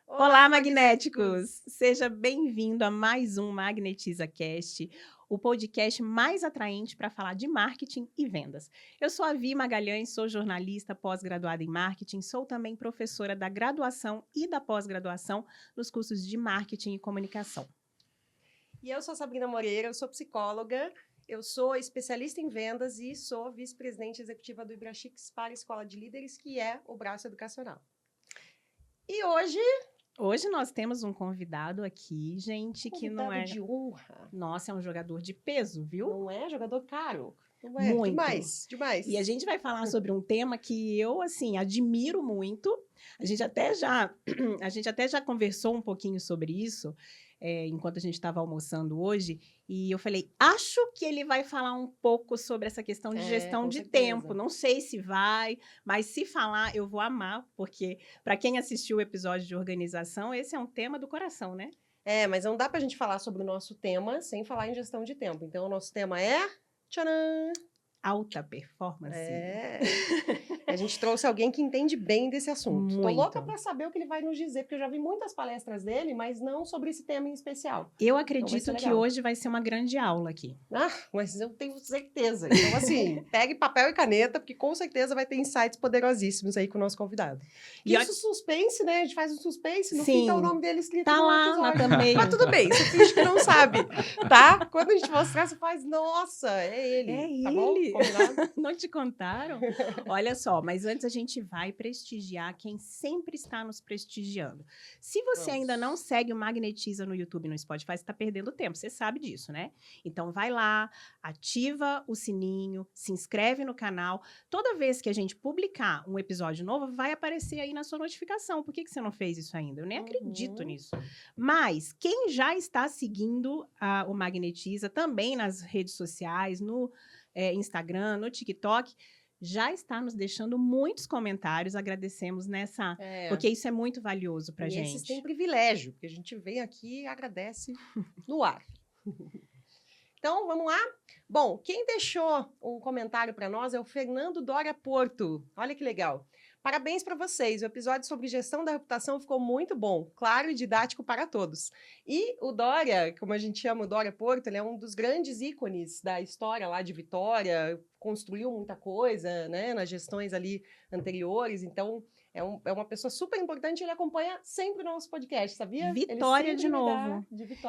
Olá, magnéticos! Seja bem-vindo a mais um Magnetiza Cast, o podcast mais atraente para falar de marketing e vendas. Eu sou a Vi Magalhães, sou jornalista pós-graduada em marketing, sou também professora da graduação e da pós-graduação nos cursos de marketing e comunicação. E eu sou Sabrina Moreira, eu sou psicóloga, eu sou especialista em vendas e sou vice-presidente executiva do Ibrachix para a Escola de Líderes, que é o braço educacional. E Hoje nós temos um convidado aqui, gente, que não é... de honra. Nossa, é um jogador de peso, viu? Não é jogador caro. Não é? Muito. Demais. E a gente vai falar sobre um tema que eu, assim, admiro muito. A gente até já conversou um pouquinho sobre isso, enquanto a gente estava almoçando hoje. E eu falei, acho que ele vai falar um pouco sobre essa questão de gestão de tempo. Não sei se vai, mas se falar, eu vou amar. Porque, para quem assistiu o episódio de organização, esse é um tema do coração, né? Mas não dá para a gente falar sobre o nosso tema sem falar em gestão de tempo. Então, o nosso tema é... Tcharam! Alta performance. A gente trouxe alguém que entende bem desse assunto. Muito. Tô louca para saber o que ele vai nos dizer, porque eu já vi muitas palestras dele, mas não sobre esse tema em especial. Eu acredito que hoje vai ser uma grande aula aqui. Mas eu tenho certeza. Então, assim, pegue papel e caneta, porque com certeza vai ter insights poderosíssimos aí com o nosso convidado. E isso suspense, né? A gente faz um suspense, no fim tá o nome dele escrito no episódio. Lá também. Mas tudo bem, você finge que não sabe, tá? Quando a gente mostrar, você faz, nossa, é ele. Tá bom? Combinado? Não te contaram? Olha só, mas antes a gente vai prestigiar quem sempre está nos prestigiando. Se você ainda não segue o Magnetiza no YouTube e no Spotify, você está perdendo tempo, você sabe disso, né? Então vai lá, ativa o sininho, se inscreve no canal. Toda vez que a gente publicar um episódio novo, vai aparecer aí na sua notificação. Por que você não fez isso ainda? Eu nem acredito nisso. Mas quem já está seguindo o Magnetiza, também nas redes sociais, no Instagram, no TikTok, já está nos deixando muitos comentários, agradecemos porque isso é muito valioso para a gente. Esses têm privilégio, porque a gente vem aqui e agradece no ar. Então, vamos lá? Bom, quem deixou um comentário para nós é o Fernando Dória Porto. Olha que legal. Parabéns para vocês, o episódio sobre gestão da reputação ficou muito bom, claro e didático para todos. E o Dória, como a gente chama o Dória Porto, ele é um dos grandes ícones da história lá de Vitória, construiu muita coisa, né, nas gestões ali anteriores, então é uma pessoa super importante, ele acompanha sempre o nosso podcast, sabia? Vitória de novo.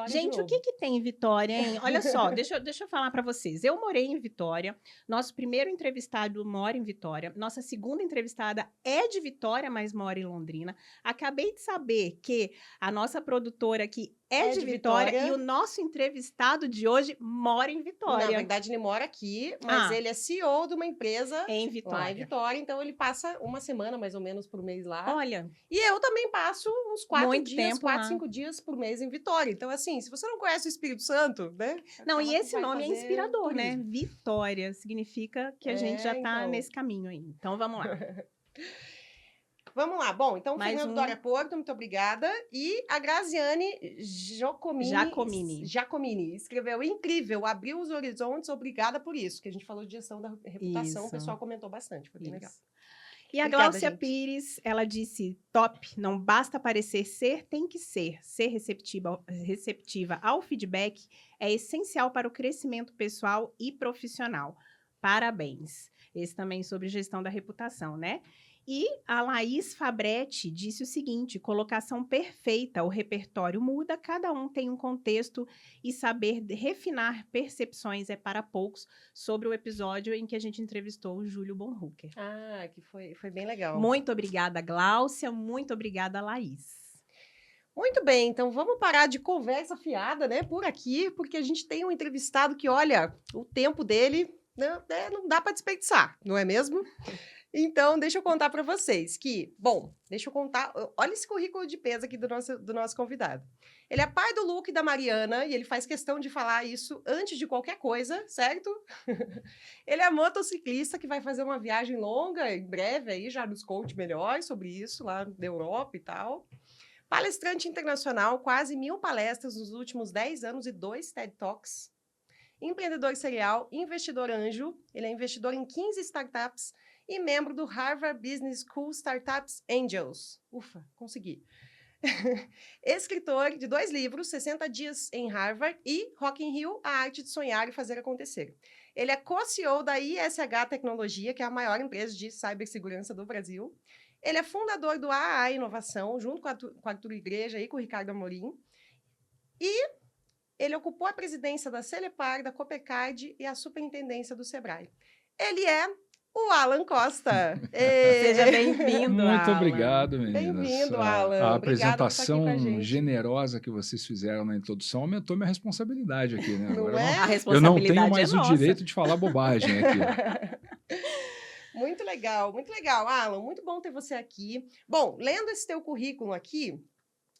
Gente, o que tem em Vitória, hein? Olha só, deixa eu falar para vocês. Eu morei em Vitória, nosso primeiro entrevistado mora em Vitória, nossa segunda entrevistada é de Vitória, mas mora em Londrina. Acabei de saber que a nossa produtora aqui é de Vitória e o nosso entrevistado de hoje mora em Vitória. Na verdade, ele mora aqui, mas ele é CEO de uma empresa em Vitória. Lá em Vitória, então ele passa uma semana mais ou menos por mês lá. Olha. E eu também passo uns 5 dias por mês em Vitória. Então, assim, se você não conhece o Espírito Santo, né? Não, e esse nome é inspirador, né? Vitória significa que a gente já tá nesse caminho aí. Então, vamos lá. Vamos lá. Bom, então, Fernando Dória Porto, muito obrigada. E a Graziane Giacomini escreveu, incrível, abriu os horizontes, obrigada por isso, que a gente falou de gestão da reputação, o pessoal comentou bastante, foi bem legal. E a Gláucia Pires, ela disse, top, não basta parecer ser, tem que ser. Ser receptiva ao feedback é essencial para o crescimento pessoal e profissional. Parabéns. Esse também sobre gestão da reputação, né? E a Laís Fabretti disse o seguinte, colocação perfeita, o repertório muda, cada um tem um contexto e saber refinar percepções é para poucos, sobre o episódio em que a gente entrevistou o Júlio Bonhooker. Que foi bem legal. Muito obrigada, Gláucia, muito obrigada, Laís. Muito bem, então vamos parar de conversa fiada, né, por aqui, porque a gente tem um entrevistado que, olha, o tempo dele não dá para desperdiçar, não é mesmo? Então, deixa eu contar para vocês que, olha esse currículo de peso aqui do nosso convidado. Ele é pai do Luke e da Mariana, e ele faz questão de falar isso antes de qualquer coisa, certo? Ele é motociclista que vai fazer uma viagem longa, em breve, aí já nos conte melhor sobre isso, lá da Europa e tal. Palestrante internacional, quase 1000 palestras nos últimos 10 anos e 2 TED Talks. empreendedor serial, investidor anjo. Ele é investidor em 15 startups e membro do Harvard Business School Startups Angels. Ufa, consegui. Escritor de 2 livros, 60 Dias em Harvard e Rock in Rio, A Arte de Sonhar e Fazer Acontecer. Ele é co-CEO da ISH Tecnologia, que é a maior empresa de cibersegurança do Brasil. Ele é fundador do AA Inovação, junto com o Arthur Igreja e com o Ricardo Amorim. E ele ocupou a presidência da Celepar, da Coppercard e a superintendência do Sebrae. Ele é o Alan Costa. Seja bem-vindo, Muito Alan. obrigado, meninas. Bem-vindo, Alan. A Obrigada por estar aqui com a apresentação gente. generosa que vocês fizeram na introdução aumentou minha responsabilidade aqui, né? Não Agora é? A eu não responsabilidade tenho mais é o nossa. direito de falar bobagem aqui. Muito legal, Alan. Muito bom ter você aqui. Bom, lendo esse teu currículo aqui,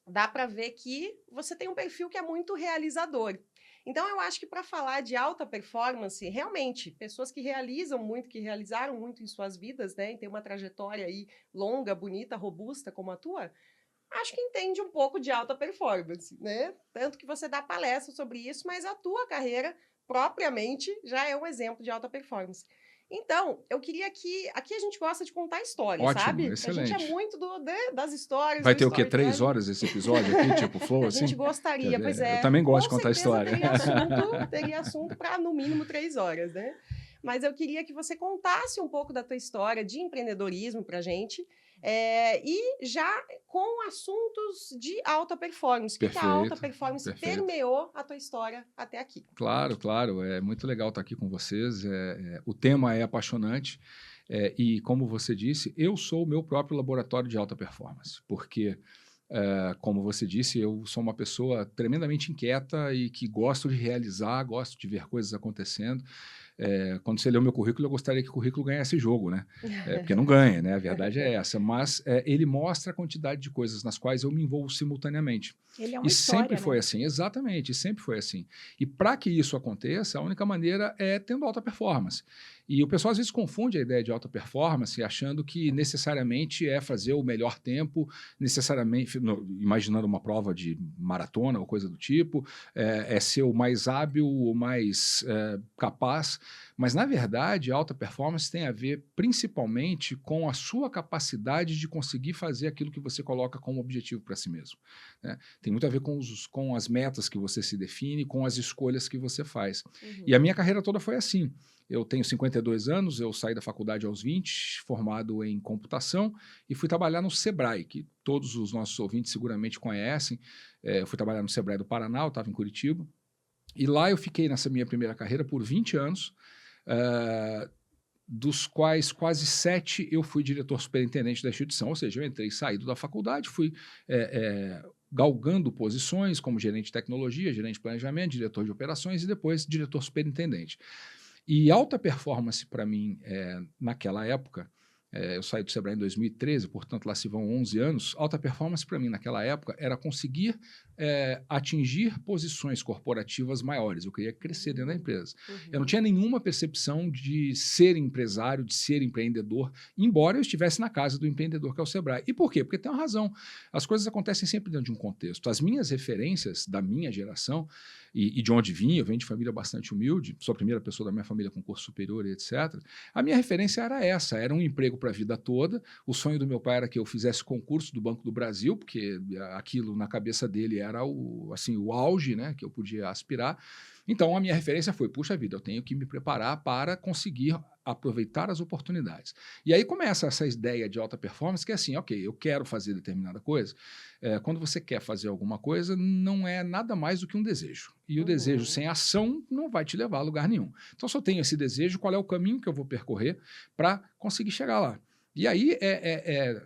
dá para ver que você tem um perfil que é muito realizador. Então, eu acho que para falar de alta performance, realmente, pessoas que realizam muito, que realizaram muito em suas vidas, né, e tem uma trajetória aí longa, bonita, robusta como a tua, acho que entende um pouco de alta performance, né? Tanto que você dá palestra sobre isso, mas a tua carreira, propriamente, já é um exemplo de alta performance. Então, eu queria que... Aqui a gente gosta de contar histórias, Ótimo, sabe? excelente. A gente é muito das histórias. Vai do ter o quê? storytelling. 3 horas esse episódio aqui, tipo flow, A assim? gente gostaria, pois é. Eu também gosto de Com contar certeza história. Teria assunto para, no mínimo, 3 horas, né? Mas eu queria que você contasse um pouco da tua história de empreendedorismo para a gente, e já com assuntos de alta performance. O que a alta performance permeou a tua história até aqui? Claro, claro. É muito legal estar aqui com vocês. O tema é apaixonante. E, como você disse, eu sou o meu próprio laboratório de alta performance, porque, como você disse, eu sou uma pessoa tremendamente inquieta e que gosto de realizar, gosto de ver coisas acontecendo. Quando você lê o meu currículo, eu gostaria que o currículo ganhasse jogo, né? Porque não ganha, né? A verdade é essa. Mas ele mostra a quantidade de coisas nas quais eu me envolvo simultaneamente. Ele é uma E história, sempre foi né? assim, exatamente, sempre foi assim. E para que isso aconteça, a única maneira é tendo alta performance. E o pessoal às vezes confunde a ideia de alta performance achando que necessariamente é fazer o melhor tempo, necessariamente, imaginando uma prova de maratona ou coisa do tipo, é ser o mais hábil, o mais capaz. Mas, na verdade, a alta performance tem a ver principalmente com a sua capacidade de conseguir fazer aquilo que você coloca como objetivo para si mesmo, né? Tem muito a ver com as metas que você se define, com as escolhas que você faz. Uhum. E a minha carreira toda foi assim. Eu tenho 52 anos, eu saí da faculdade aos 20, formado em computação, e fui trabalhar no Sebrae, que todos os nossos ouvintes seguramente conhecem. Eu fui trabalhar no Sebrae do Paraná, eu estava em Curitiba. E lá eu fiquei nessa minha primeira carreira por 20 anos, dos quais quase 7 eu fui diretor superintendente da instituição, ou seja, eu entrei saído da faculdade, fui galgando posições como gerente de tecnologia, gerente de planejamento, diretor de operações e depois diretor superintendente. E alta performance para mim, naquela época, eu saí do Sebrae em 2013, portanto lá se vão 11 anos, alta performance para mim naquela época era conseguir atingir posições corporativas maiores. Eu queria crescer dentro da empresa. Uhum. Eu não tinha nenhuma percepção de ser empresário, de ser empreendedor, embora eu estivesse na casa do empreendedor que é o Sebrae. E por quê? Porque tem uma razão. As coisas acontecem sempre dentro de um contexto. As minhas referências da minha geração e de onde vim, eu venho de família bastante humilde, sou a primeira pessoa da minha família com curso superior e etc. A minha referência era essa, era um emprego para a vida toda. O sonho do meu pai era que eu fizesse concurso do Banco do Brasil, porque aquilo na cabeça dele era o auge, né, que eu podia aspirar. Então, a minha referência foi, puxa vida, eu tenho que me preparar para conseguir aproveitar as oportunidades. E aí começa essa ideia de alta performance, que é assim, ok, eu quero fazer determinada coisa. Quando você quer fazer alguma coisa, não é nada mais do que um desejo. E o desejo sem ação não vai te levar a lugar nenhum. Então, se eu tenho esse desejo, qual é o caminho que eu vou percorrer para conseguir chegar lá? E aí,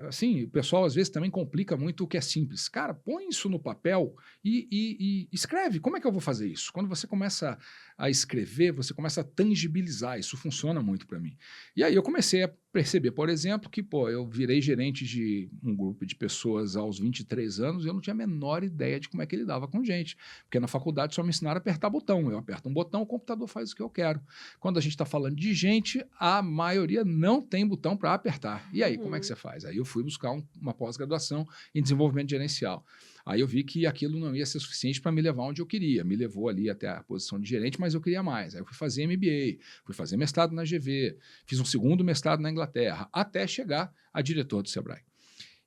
assim, o pessoal às vezes também complica muito o que é simples. Cara, põe isso no papel e escreve. Como é que eu vou fazer isso? Quando você começa a escrever, você começa a tangibilizar. Isso funciona muito para mim. E aí eu comecei a perceber, por exemplo, que eu virei gerente de um grupo de pessoas aos 23 anos e eu não tinha a menor ideia de como é que ele lidava com gente. Porque na faculdade só me ensinaram a apertar botão. Eu aperto um botão, o computador faz o que eu quero. Quando a gente está falando de gente, a maioria não tem botão para apertar. E aí, como é que você faz? Aí eu fui buscar uma pós-graduação em desenvolvimento gerencial. Aí eu vi que aquilo não ia ser suficiente para me levar onde eu queria. Me levou ali até a posição de gerente, mas eu queria mais. Aí eu fui fazer MBA, fui fazer mestrado na GV, fiz um segundo mestrado na Inglaterra, até chegar a diretor do Sebrae.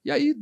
E aí,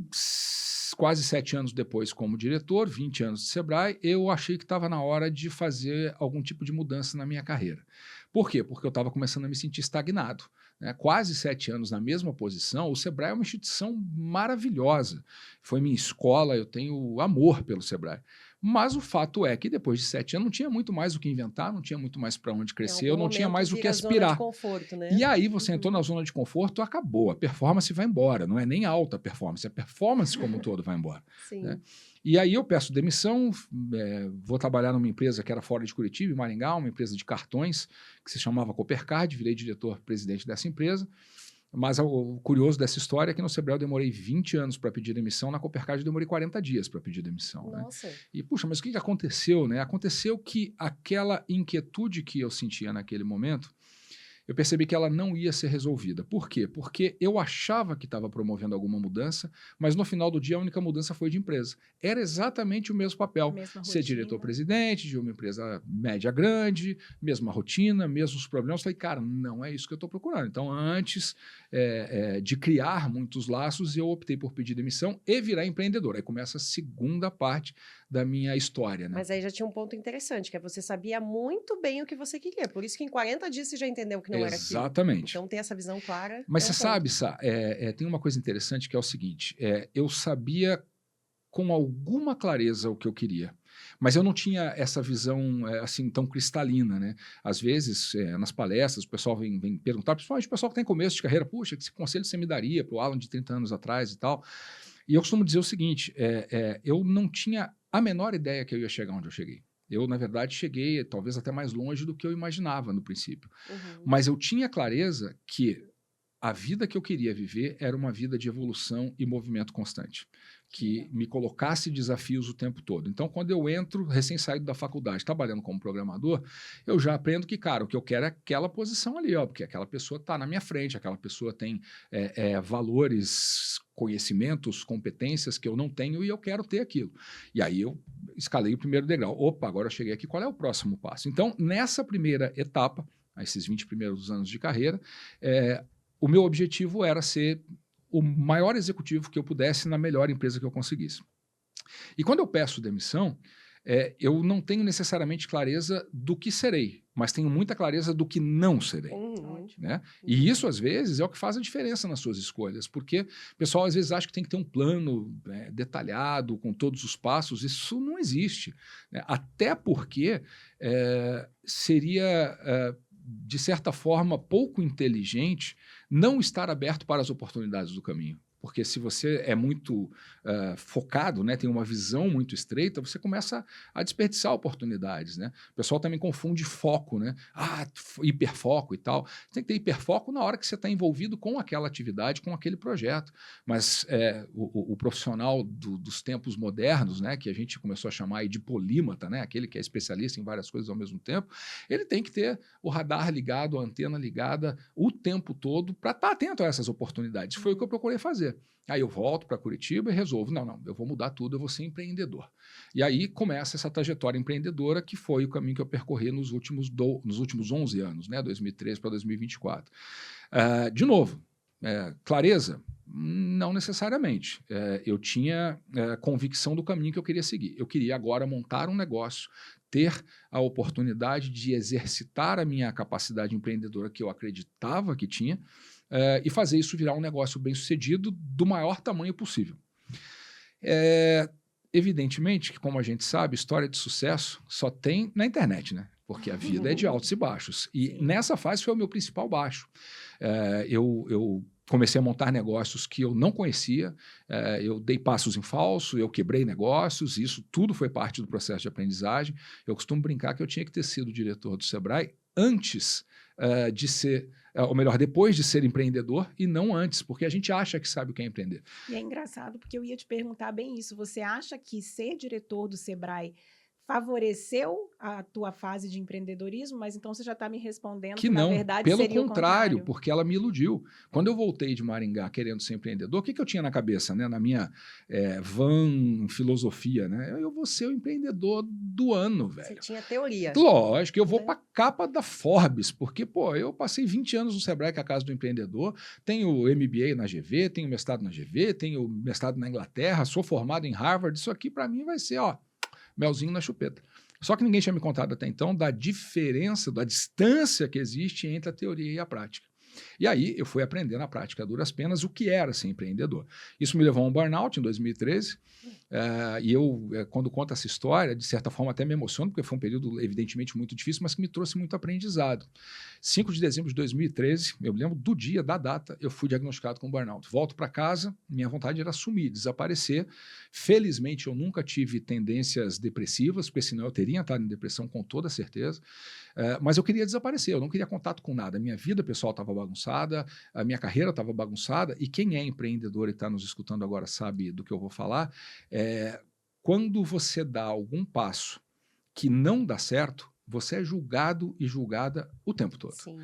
quase 7 anos depois como diretor, 20 anos de Sebrae, eu achei que estava na hora de fazer algum tipo de mudança na minha carreira. Por quê? Porque eu estava começando a me sentir estagnado. Né? Quase 7 anos na mesma posição, o Sebrae é uma instituição maravilhosa. Foi minha escola, eu tenho amor pelo Sebrae. Mas o fato é que depois de 7 anos não tinha muito mais o que inventar, não tinha muito mais para onde crescer, eu não tinha mais o que aspirar. Zona de conforto, né? E aí você entrou na zona de conforto, acabou, a performance vai embora, não é nem alta performance, a performance como um todo vai embora. Sim. Né? E aí eu peço demissão, vou trabalhar numa empresa que era fora de Curitiba, em Maringá, uma empresa de cartões, que se chamava Coopercard, virei diretor-presidente dessa empresa. Mas o curioso dessa história é que no Sebrae eu demorei 20 anos para pedir demissão, na Coopercard eu demorei 40 dias para pedir demissão. Nossa. Né? E, puxa, mas o que aconteceu? Né? Aconteceu que aquela inquietude que eu sentia naquele momento, eu percebi que ela não ia ser resolvida. Por quê? Porque eu achava que estava promovendo alguma mudança, mas no final do dia a única mudança foi de empresa. Era exatamente o mesmo papel. Ser diretor-presidente de uma empresa média grande, mesma rotina, mesmos problemas. Falei, cara, não é isso que eu estou procurando. Então, antes de criar muitos laços, eu optei por pedir demissão e virar empreendedor. Aí começa a segunda parte da minha história. Né? Mas aí já tinha um ponto interessante, que é você sabia muito bem o que você queria. Por isso que em 40 dias você já entendeu que não era aquilo. Exatamente. Então, ter essa visão clara. Mas você sabe, Sá, tem uma coisa interessante que é o seguinte: eu sabia com alguma clareza o que eu queria, mas eu não tinha essa visão assim tão cristalina, né? Às vezes, nas palestras, o pessoal vem perguntar, principalmente o pessoal que tem começo de carreira, puxa, que conselho você me daria para o Alan de 30 anos atrás e tal? E eu costumo dizer o seguinte: eu não tinha a menor ideia que eu ia chegar onde eu cheguei. Eu, na verdade, cheguei talvez até mais longe do que eu imaginava no princípio. Uhum. Mas eu tinha clareza que a vida que eu queria viver era uma vida de evolução e movimento constante, que me colocasse desafios o tempo todo. Então, quando eu entro, recém-saído da faculdade, trabalhando como programador, eu já aprendo que, cara, o que eu quero é aquela posição ali, ó, porque aquela pessoa está na minha frente, aquela pessoa tem valores, conhecimentos, competências que eu não tenho e eu quero ter aquilo. E aí eu escalei o primeiro degrau. Opa, agora eu cheguei aqui, qual é o próximo passo? Então, nessa primeira etapa, esses 20 primeiros anos de carreira, o meu objetivo era ser o maior executivo que eu pudesse na melhor empresa que eu conseguisse. E quando eu peço demissão, eu não tenho necessariamente clareza do que serei, mas tenho muita clareza do que não serei. Né? E isso, às vezes, é o que faz a diferença nas suas escolhas, porque o pessoal, às vezes, acha que tem que ter um plano detalhado, com todos os passos. Isso não existe. Né? Até porque seria, de certa forma, pouco inteligente não estar aberto para as oportunidades do caminho. Porque se você é muito focado, né, tem uma visão muito estreita, você começa a desperdiçar oportunidades. Né? O pessoal também confunde foco, né? Hiperfoco e tal. Você tem que ter hiperfoco na hora que você está envolvido com aquela atividade, com aquele projeto. Mas o profissional dos tempos modernos, né, que a gente começou a chamar aí de polímata, né, aquele que é especialista em várias coisas ao mesmo tempo, ele tem que ter o radar ligado, a antena ligada o tempo todo para estar atento a essas oportunidades. Foi o que eu procurei fazer. Aí eu volto para Curitiba e resolvo, não, eu vou mudar tudo, eu vou ser empreendedor. E aí começa essa trajetória empreendedora que foi o caminho que eu percorri nos últimos 11 anos, né, 2013 para 2024. De novo, clareza? Não necessariamente. Eu tinha convicção do caminho que eu queria seguir. Eu queria agora montar um negócio, ter a oportunidade de exercitar a minha capacidade empreendedora que eu acreditava que tinha, e fazer isso virar um negócio bem-sucedido do maior tamanho possível. Evidentemente que, como a gente sabe, história de sucesso só tem na internet, né? Porque a vida é de altos e baixos. E nessa fase foi o meu principal baixo. Eu comecei a montar negócios que eu não conhecia, eu dei passos em falso, eu quebrei negócios, isso tudo foi parte do processo de aprendizagem. Eu costumo brincar que eu tinha que ter sido diretor do Sebrae antes de ser, ou melhor, depois de ser empreendedor e não antes, porque a gente acha que sabe o que é empreender. E é engraçado porque eu ia te perguntar bem isso. Você acha que ser diretor do Sebrae favoreceu a tua fase de empreendedorismo, mas então você já está me respondendo Que que, na não, verdade, pelo seria o contrário. porque ela me iludiu. Quando eu voltei de Maringá querendo ser empreendedor, o que eu tinha na cabeça, né? Na minha vã filosofia, né? Eu vou ser o empreendedor do ano, velho. Você tinha teoria. Lógico, eu vou para a capa da Forbes, porque, pô, eu passei 20 anos no Sebrae, que é a casa do empreendedor, tenho MBA na GV, tenho mestrado na GV, tenho mestrado na Inglaterra, sou formado em Harvard, isso aqui para mim vai ser, ó, melzinho na chupeta. Só que ninguém tinha me contado até então da diferença, da distância que existe entre a teoria e a prática. E aí eu fui aprender na prática, a duras penas, o que era ser empreendedor. Isso me levou a um burnout em 2013, e eu, quando conto essa história, de certa forma até me emociono, porque foi um período evidentemente muito difícil, mas que me trouxe muito aprendizado. 5 de dezembro de 2013, eu lembro do dia, da data, eu fui diagnosticado com burnout. Volto para casa, minha vontade era sumir, desaparecer. Felizmente eu nunca tive tendências depressivas, porque senão eu teria entrado em depressão com toda certeza, mas eu queria desaparecer, eu não queria contato com nada. A minha vida pessoal estava bagunçada, a minha carreira estava bagunçada, e quem é empreendedor e está nos escutando agora sabe do que eu vou falar. Quando você dá algum passo que não dá certo, você é julgado e julgada o tempo todo. Sim.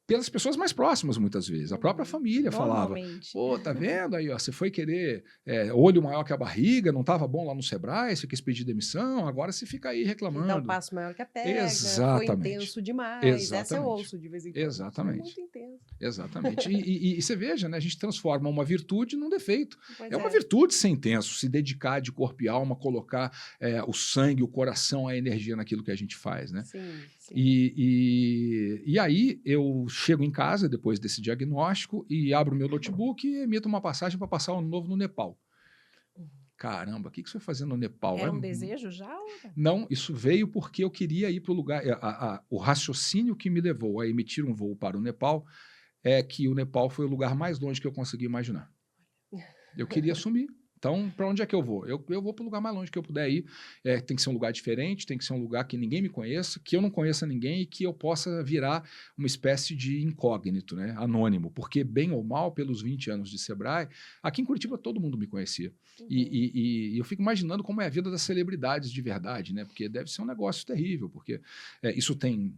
Pelas pessoas mais próximas, muitas vezes. A própria família falava, pô, tá vendo aí, ó, você foi querer olho maior que a barriga, não estava bom lá no Sebrae, você quis pedir demissão, agora você fica aí reclamando. Dá um passo maior que a perna, Exatamente. foi intenso demais. Exatamente. Essa eu ouço de vez em quando. Exatamente. Foi muito intenso. Exatamente. E você veja, né, a gente transforma uma virtude num defeito. Pois É uma virtude ser intenso, se dedicar de corpo e alma, colocar o sangue, o coração, a energia naquilo que a gente faz, né? Sim, sim. E aí eu chego em casa depois desse diagnóstico e abro meu notebook e emito uma passagem para passar o ano novo no Nepal. Caramba, o que você foi fazer no Nepal? Era um desejo já? Ou... Não, isso veio porque eu queria ir para o lugar. O raciocínio que me levou a emitir um voo para o Nepal é que o Nepal foi o lugar mais longe que eu consegui imaginar. Eu queria sumir. Então, para onde é que eu vou? Eu vou para o lugar mais longe que eu puder ir. Tem que ser um lugar diferente, tem que ser um lugar que ninguém me conheça, que eu não conheça ninguém e que eu possa virar uma espécie de incógnito, né? Anônimo. Porque, bem ou mal, pelos 20 anos de Sebrae, aqui em Curitiba todo mundo me conhecia. Uhum. E eu fico imaginando como é a vida das celebridades de verdade, né? Porque deve ser um negócio terrível, porque isso tem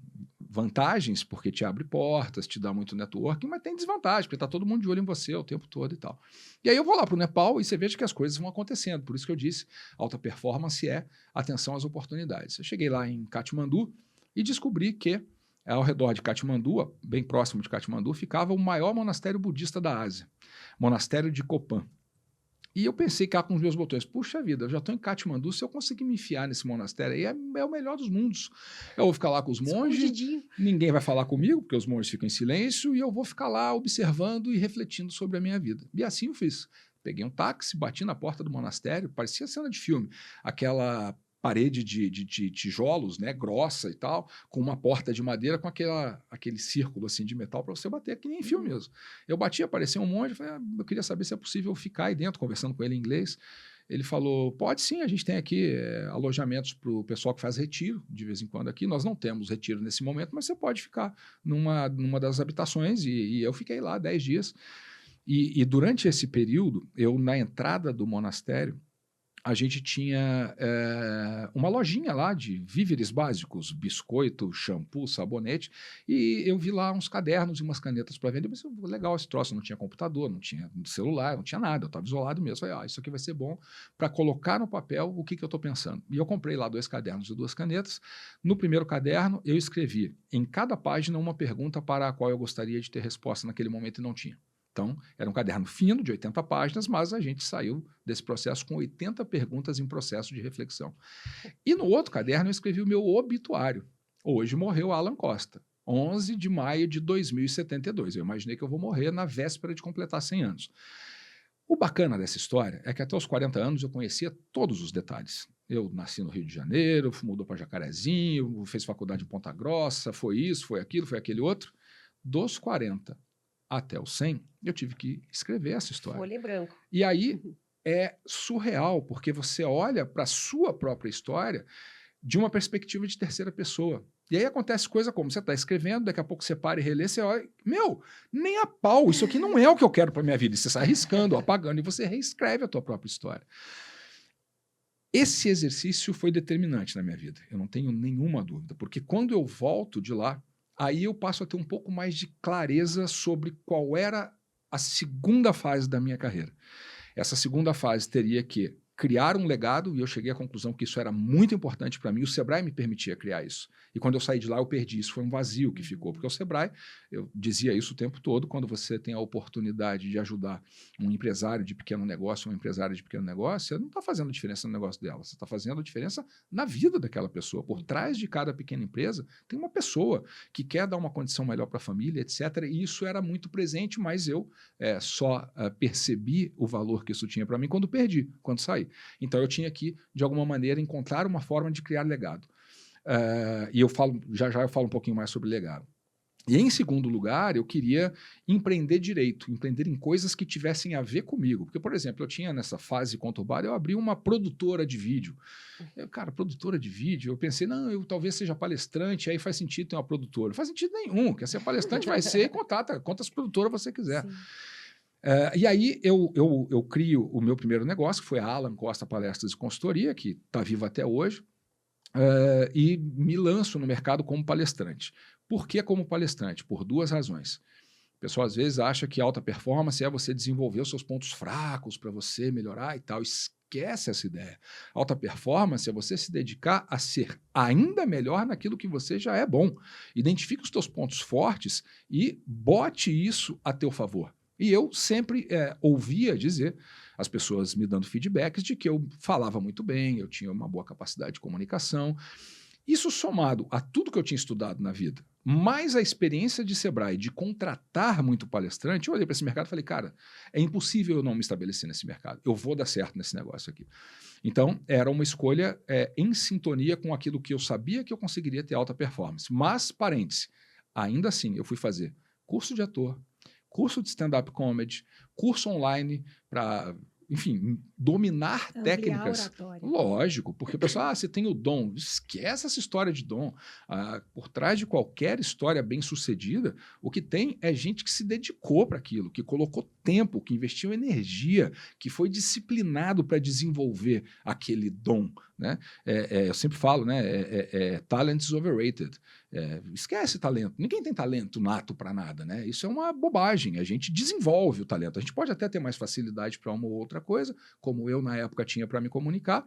vantagens, porque te abre portas, te dá muito networking, mas tem desvantagem, porque está todo mundo de olho em você o tempo todo e tal. E aí eu vou lá para o Nepal e você veja que as coisas vão acontecendo. Por isso que eu disse, alta performance é atenção às oportunidades. Eu cheguei lá em Katmandu e descobri que ao redor de Katmandu, bem próximo de Katmandu, ficava o maior monastério budista da Ásia, monastério de Kopan. E eu pensei cá com os meus botões, puxa vida, eu já estou em Katmandu, se eu conseguir me enfiar nesse monastério aí, é o melhor dos mundos. Eu vou ficar lá com os monges, ninguém vai falar comigo, porque os monges ficam em silêncio, e eu vou ficar lá observando e refletindo sobre a minha vida. E assim eu fiz. Peguei um táxi, bati na porta do monastério, parecia cena de filme, aquela parede de tijolos, né, grossa e tal, com uma porta de madeira com aquele círculo assim de metal para você bater, que nem em filme mesmo. Eu bati, apareceu um monge, falei, eu queria saber se é possível ficar aí dentro, conversando com ele em inglês. Ele falou, pode sim, a gente tem aqui alojamentos para o pessoal que faz retiro, de vez em quando aqui. Nós não temos retiro nesse momento, mas você pode ficar numa das habitações, e eu fiquei lá 10 dias. E durante esse período, na entrada do monastério, a gente tinha uma lojinha lá de víveres básicos, biscoito, shampoo, sabonete, e eu vi lá uns cadernos e umas canetas para vender. Eu pensei, legal esse troço, não tinha computador, não tinha celular, não tinha nada, eu estava isolado mesmo. Falei, isso aqui vai ser bom para colocar no papel o que eu estou pensando. E eu comprei lá 2 cadernos e 2 canetas. No primeiro caderno, eu escrevi em cada página uma pergunta para a qual eu gostaria de ter resposta naquele momento e não tinha. Então, era um caderno fino, de 80 páginas, mas a gente saiu desse processo com 80 perguntas em processo de reflexão. E no outro caderno eu escrevi o meu obituário. Hoje morreu Alan Costa, 11 de maio de 2072. Eu imaginei que eu vou morrer na véspera de completar 100 anos. O bacana dessa história é que até os 40 anos eu conhecia todos os detalhes. Eu nasci no Rio de Janeiro, mudou para Jacarezinho, fez faculdade em Ponta Grossa, foi isso, foi aquilo, foi aquele outro. Dos 40 até os 100, eu tive que escrever essa história. Folha em branco. E aí é surreal, porque você olha para a sua própria história de uma perspectiva de terceira pessoa. E aí acontece coisa como, você está escrevendo, daqui a pouco você para e relê, você olha, nem a pau, isso aqui não é o que eu quero para minha vida. E você sai riscando, apagando, e você reescreve a tua própria história. esse exercício foi determinante na minha vida, eu não tenho nenhuma dúvida, porque quando eu volto de lá, aí eu passo a ter um pouco mais de clareza sobre qual era a segunda fase da minha carreira. Essa segunda fase teria que criar um legado, e eu cheguei à conclusão que isso era muito importante para mim. O Sebrae me permitia criar isso. E quando eu saí de lá, eu perdi. Isso foi um vazio que ficou, porque o Sebrae, eu dizia isso o tempo todo, quando você tem a oportunidade de ajudar um empresário de pequeno negócio, uma empresária de pequeno negócio, você não está fazendo diferença no negócio dela, você está fazendo diferença na vida daquela pessoa. Por trás de cada pequena empresa, tem uma pessoa que quer dar uma condição melhor para a família, etc. E isso era muito presente, mas eu só percebi o valor que isso tinha para mim quando perdi, quando saí. Então eu tinha que, de alguma maneira, encontrar uma forma de criar legado. E eu falo, já eu falo um pouquinho mais sobre legado. E em segundo lugar, eu queria empreender direito, empreender em coisas que tivessem a ver comigo. Porque, por exemplo, eu tinha nessa fase conturbada, eu abri uma produtora de vídeo. Cara, produtora de vídeo, eu pensei, não, eu talvez seja palestrante, aí faz sentido ter uma produtora. Não faz sentido nenhum, quer ser palestrante, vai ser e contrata quantas produtoras você quiser. E aí eu crio o meu primeiro negócio, que foi a Alan Costa Palestras e Consultoria, que está viva até hoje, e me lanço no mercado como palestrante. Por que como palestrante? Por duas razões. O pessoal às vezes acha que alta performance é você desenvolver os seus pontos fracos para você melhorar e tal. Esquece essa ideia. Alta performance é você se dedicar a ser ainda melhor naquilo que você já é bom. Identifique os teus pontos fortes e bote isso a teu favor. E eu sempre ouvia dizer, as pessoas me dando feedbacks de que eu falava muito bem, eu tinha uma boa capacidade de comunicação. Isso somado a tudo que eu tinha estudado na vida, mais a experiência de Sebrae, de contratar muito palestrante, eu olhei para esse mercado e falei, cara, é impossível eu não me estabelecer nesse mercado. Eu vou dar certo nesse negócio aqui. Então, era uma escolha em sintonia com aquilo que eu sabia que eu conseguiria ter alta performance. Mas, parêntese, ainda assim, eu fui fazer curso de ator, curso de stand-up comedy, curso online para, enfim, dominar técnicas. Lógico, porque o pessoal, você tem o dom. Esquece essa história de dom. Por trás de qualquer história bem-sucedida, o que tem é gente que se dedicou para aquilo, que colocou tempo, que investiu energia, que foi disciplinado para desenvolver aquele dom. Né? Eu sempre falo, né? Talent is overrated. Esquece talento. Ninguém tem talento nato para nada, né? Isso é uma bobagem. A gente desenvolve o talento. A gente pode até ter mais facilidade para uma ou outra coisa, como eu na época tinha para me comunicar,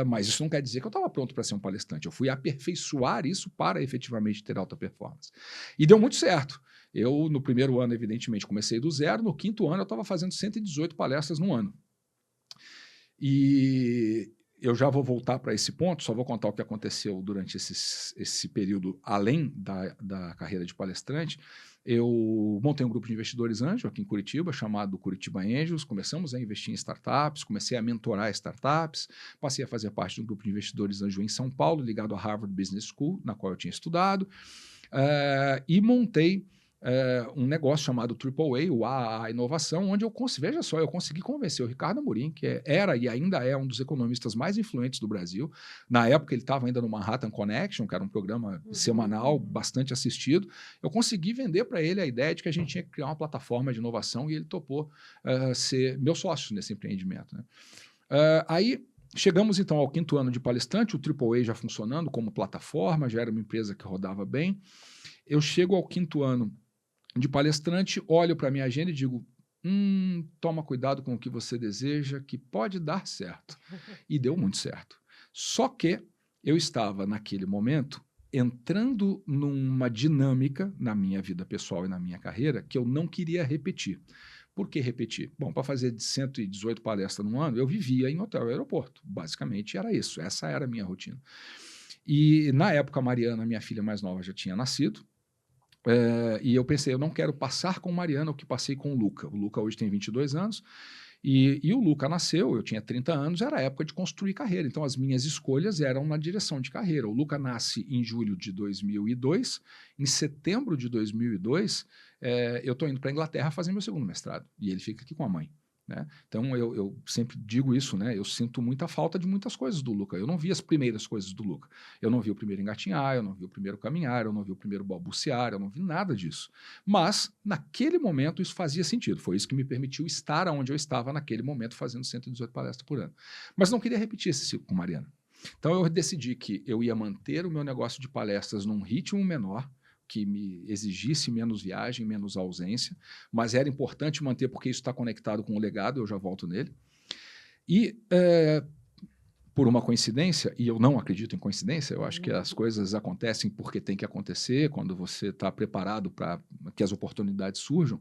mas isso não quer dizer que eu estava pronto para ser um palestrante. Eu fui aperfeiçoar isso para efetivamente ter alta performance. E deu muito certo. Eu, no primeiro ano, evidentemente, comecei do zero. No quinto ano, eu estava fazendo 118 palestras no ano. E eu já vou voltar para esse ponto, só vou contar o que aconteceu durante esse período, além da carreira de palestrante. Eu montei um grupo de investidores anjo aqui em Curitiba, chamado Curitiba Angels. Começamos a investir em startups, comecei a mentorar startups, passei a fazer parte de um grupo de investidores anjo em São Paulo, ligado à Harvard Business School, na qual eu tinha estudado, e montei um negócio chamado AAA, o AAA Inovação, onde eu consegui convencer o Ricardo Amorim, que era e ainda é um dos economistas mais influentes do Brasil. Na época, ele estava ainda no Manhattan Connection, que era um programa semanal bastante assistido. Eu consegui vender para ele a ideia de que a gente tinha que criar uma plataforma de inovação e ele topou ser meu sócio nesse empreendimento. Né? Aí, chegamos então ao quinto ano de palestrante, o AAA já funcionando como plataforma, já era uma empresa que rodava bem. Eu chego ao quinto ano de palestrante, olho para a minha agenda e digo, toma cuidado com o que você deseja, que pode dar certo. E deu muito certo. Só que eu estava, naquele momento, entrando numa dinâmica na minha vida pessoal e na minha carreira que eu não queria repetir. Por que repetir? Bom, para fazer 118 palestras no ano, eu vivia em hotel e aeroporto. Basicamente era isso, essa era a minha rotina. E na época, a Mariana, minha filha mais nova, já tinha nascido. E eu pensei, eu não quero passar com Mariana o que passei com o Luca. O Luca hoje tem 22 anos e o Luca nasceu, eu tinha 30 anos, era a época de construir carreira. Então, as minhas escolhas eram na direção de carreira. O Luca nasce em julho de 2002. Em setembro de 2002, eu estou indo para a Inglaterra fazer meu segundo mestrado. E ele fica aqui com a mãe. né? Então, eu sempre digo isso, né? Eu sinto muita falta de muitas coisas do Luca. Eu não vi as primeiras coisas do Luca. Eu não vi o primeiro engatinhar, eu não vi o primeiro caminhar, eu não vi o primeiro balbuciar, eu não vi nada disso. Mas, naquele momento, isso fazia sentido. Foi isso que me permitiu estar onde eu estava naquele momento, fazendo 118 palestras por ano. Mas não queria repetir esse ciclo com Mariana. Então, eu decidi que eu ia manter o meu negócio de palestras num ritmo menor, que me exigisse menos viagem, menos ausência, mas era importante manter porque isso está conectado com o legado, eu já volto nele. E, por uma coincidência, e eu não acredito em coincidência, eu acho que as coisas acontecem porque tem que acontecer, quando você está preparado para que as oportunidades surjam,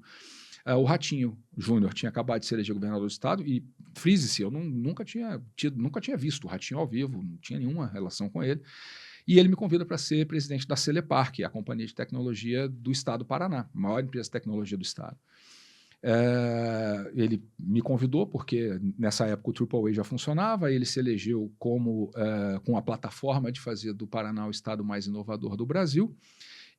o Ratinho Júnior tinha acabado de ser elegido governador do estado e, frise-se, eu nunca tinha visto o Ratinho ao vivo, não tinha nenhuma relação com ele. E ele me convida para ser presidente da Celepar, que é a companhia de tecnologia do estado do Paraná, a maior empresa de tecnologia do estado. Ele me convidou porque nessa época o AAA já funcionava, ele se elegeu com a plataforma de fazer do Paraná o estado mais inovador do Brasil.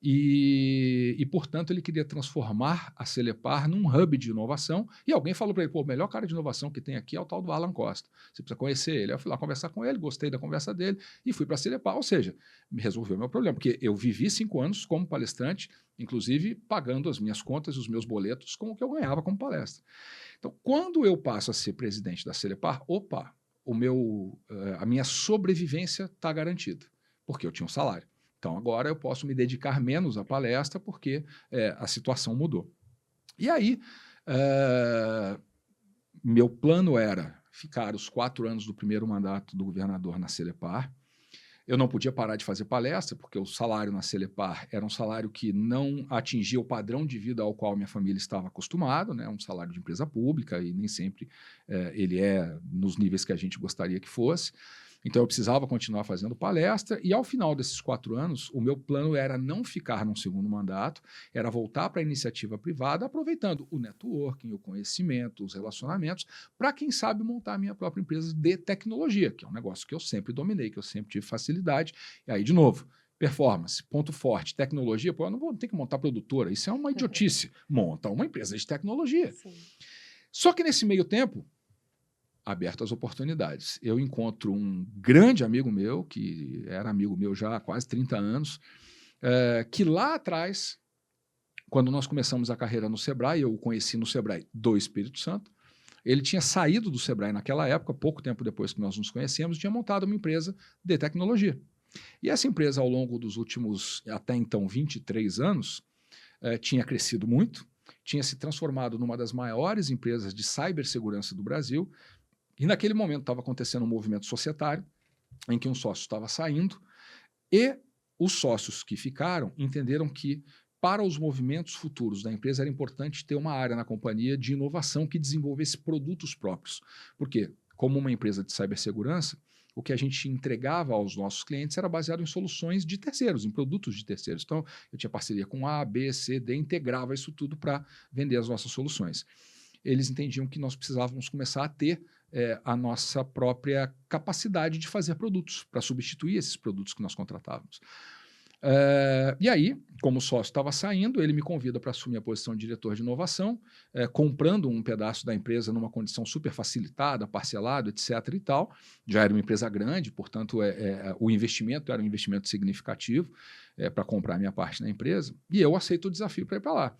E, portanto, ele queria transformar a Celepar num hub de inovação. E alguém falou para ele, pô, o melhor cara de inovação que tem aqui é o tal do Alan Costa. Você precisa conhecer ele. Eu fui lá conversar com ele, gostei da conversa dele e fui para a Celepar. Ou seja, me resolveu o meu problema, porque eu vivi 5 anos como palestrante, inclusive pagando as minhas contas e os meus boletos com o que eu ganhava como palestra. Então, quando eu passo a ser presidente da Celepar, opa, a minha sobrevivência está garantida, porque eu tinha um salário. Então, agora eu posso me dedicar menos à palestra porque a situação mudou. E aí, meu plano era ficar os 4 anos do primeiro mandato do governador na Celepar. Eu não podia parar de fazer palestra, porque o salário na Celepar era um salário que não atingia o padrão de vida ao qual minha família estava acostumada, né? Um salário de empresa pública, e nem sempre ele é nos níveis que a gente gostaria que fosse. Então, eu precisava continuar fazendo palestra e, ao final desses 4 anos, o meu plano era não ficar num segundo mandato, era voltar para a iniciativa privada, aproveitando o networking, o conhecimento, os relacionamentos, para, quem sabe, montar a minha própria empresa de tecnologia, que é um negócio que eu sempre dominei, que eu sempre tive facilidade. E aí, de novo, performance, ponto forte, tecnologia, pô, eu não tenho que montar produtora, isso é uma idiotice. Monta uma empresa de tecnologia. Sim. Só que, nesse meio tempo, aberto às oportunidades. Eu encontro um grande amigo meu, que era amigo meu já há quase 30 anos, que lá atrás, quando nós começamos a carreira no Sebrae, eu o conheci no Sebrae do Espírito Santo, ele tinha saído do Sebrae naquela época, pouco tempo depois que nós nos conhecemos, tinha montado uma empresa de tecnologia. E essa empresa, ao longo dos últimos, até então, 23 anos, tinha crescido muito, tinha se transformado numa das maiores empresas de cibersegurança do Brasil. E naquele momento estava acontecendo um movimento societário em que um sócio estava saindo e os sócios que ficaram entenderam que para os movimentos futuros da empresa era importante ter uma área na companhia de inovação que desenvolvesse produtos próprios. Porque, como uma empresa de cibersegurança, o que a gente entregava aos nossos clientes era baseado em soluções de terceiros, em produtos de terceiros. Então, eu tinha parceria com A, B, C, D, integrava isso tudo para vender as nossas soluções. Eles entendiam que nós precisávamos começar a ter a nossa própria capacidade de fazer produtos, para substituir esses produtos que nós contratávamos. E aí, como o sócio estava saindo, ele me convida para assumir a posição de diretor de inovação, comprando um pedaço da empresa numa condição super facilitada, parcelado, etc. e tal. Já era uma empresa grande, portanto, o investimento era um investimento significativo para comprar a minha parte na empresa, e eu aceito o desafio para ir para lá.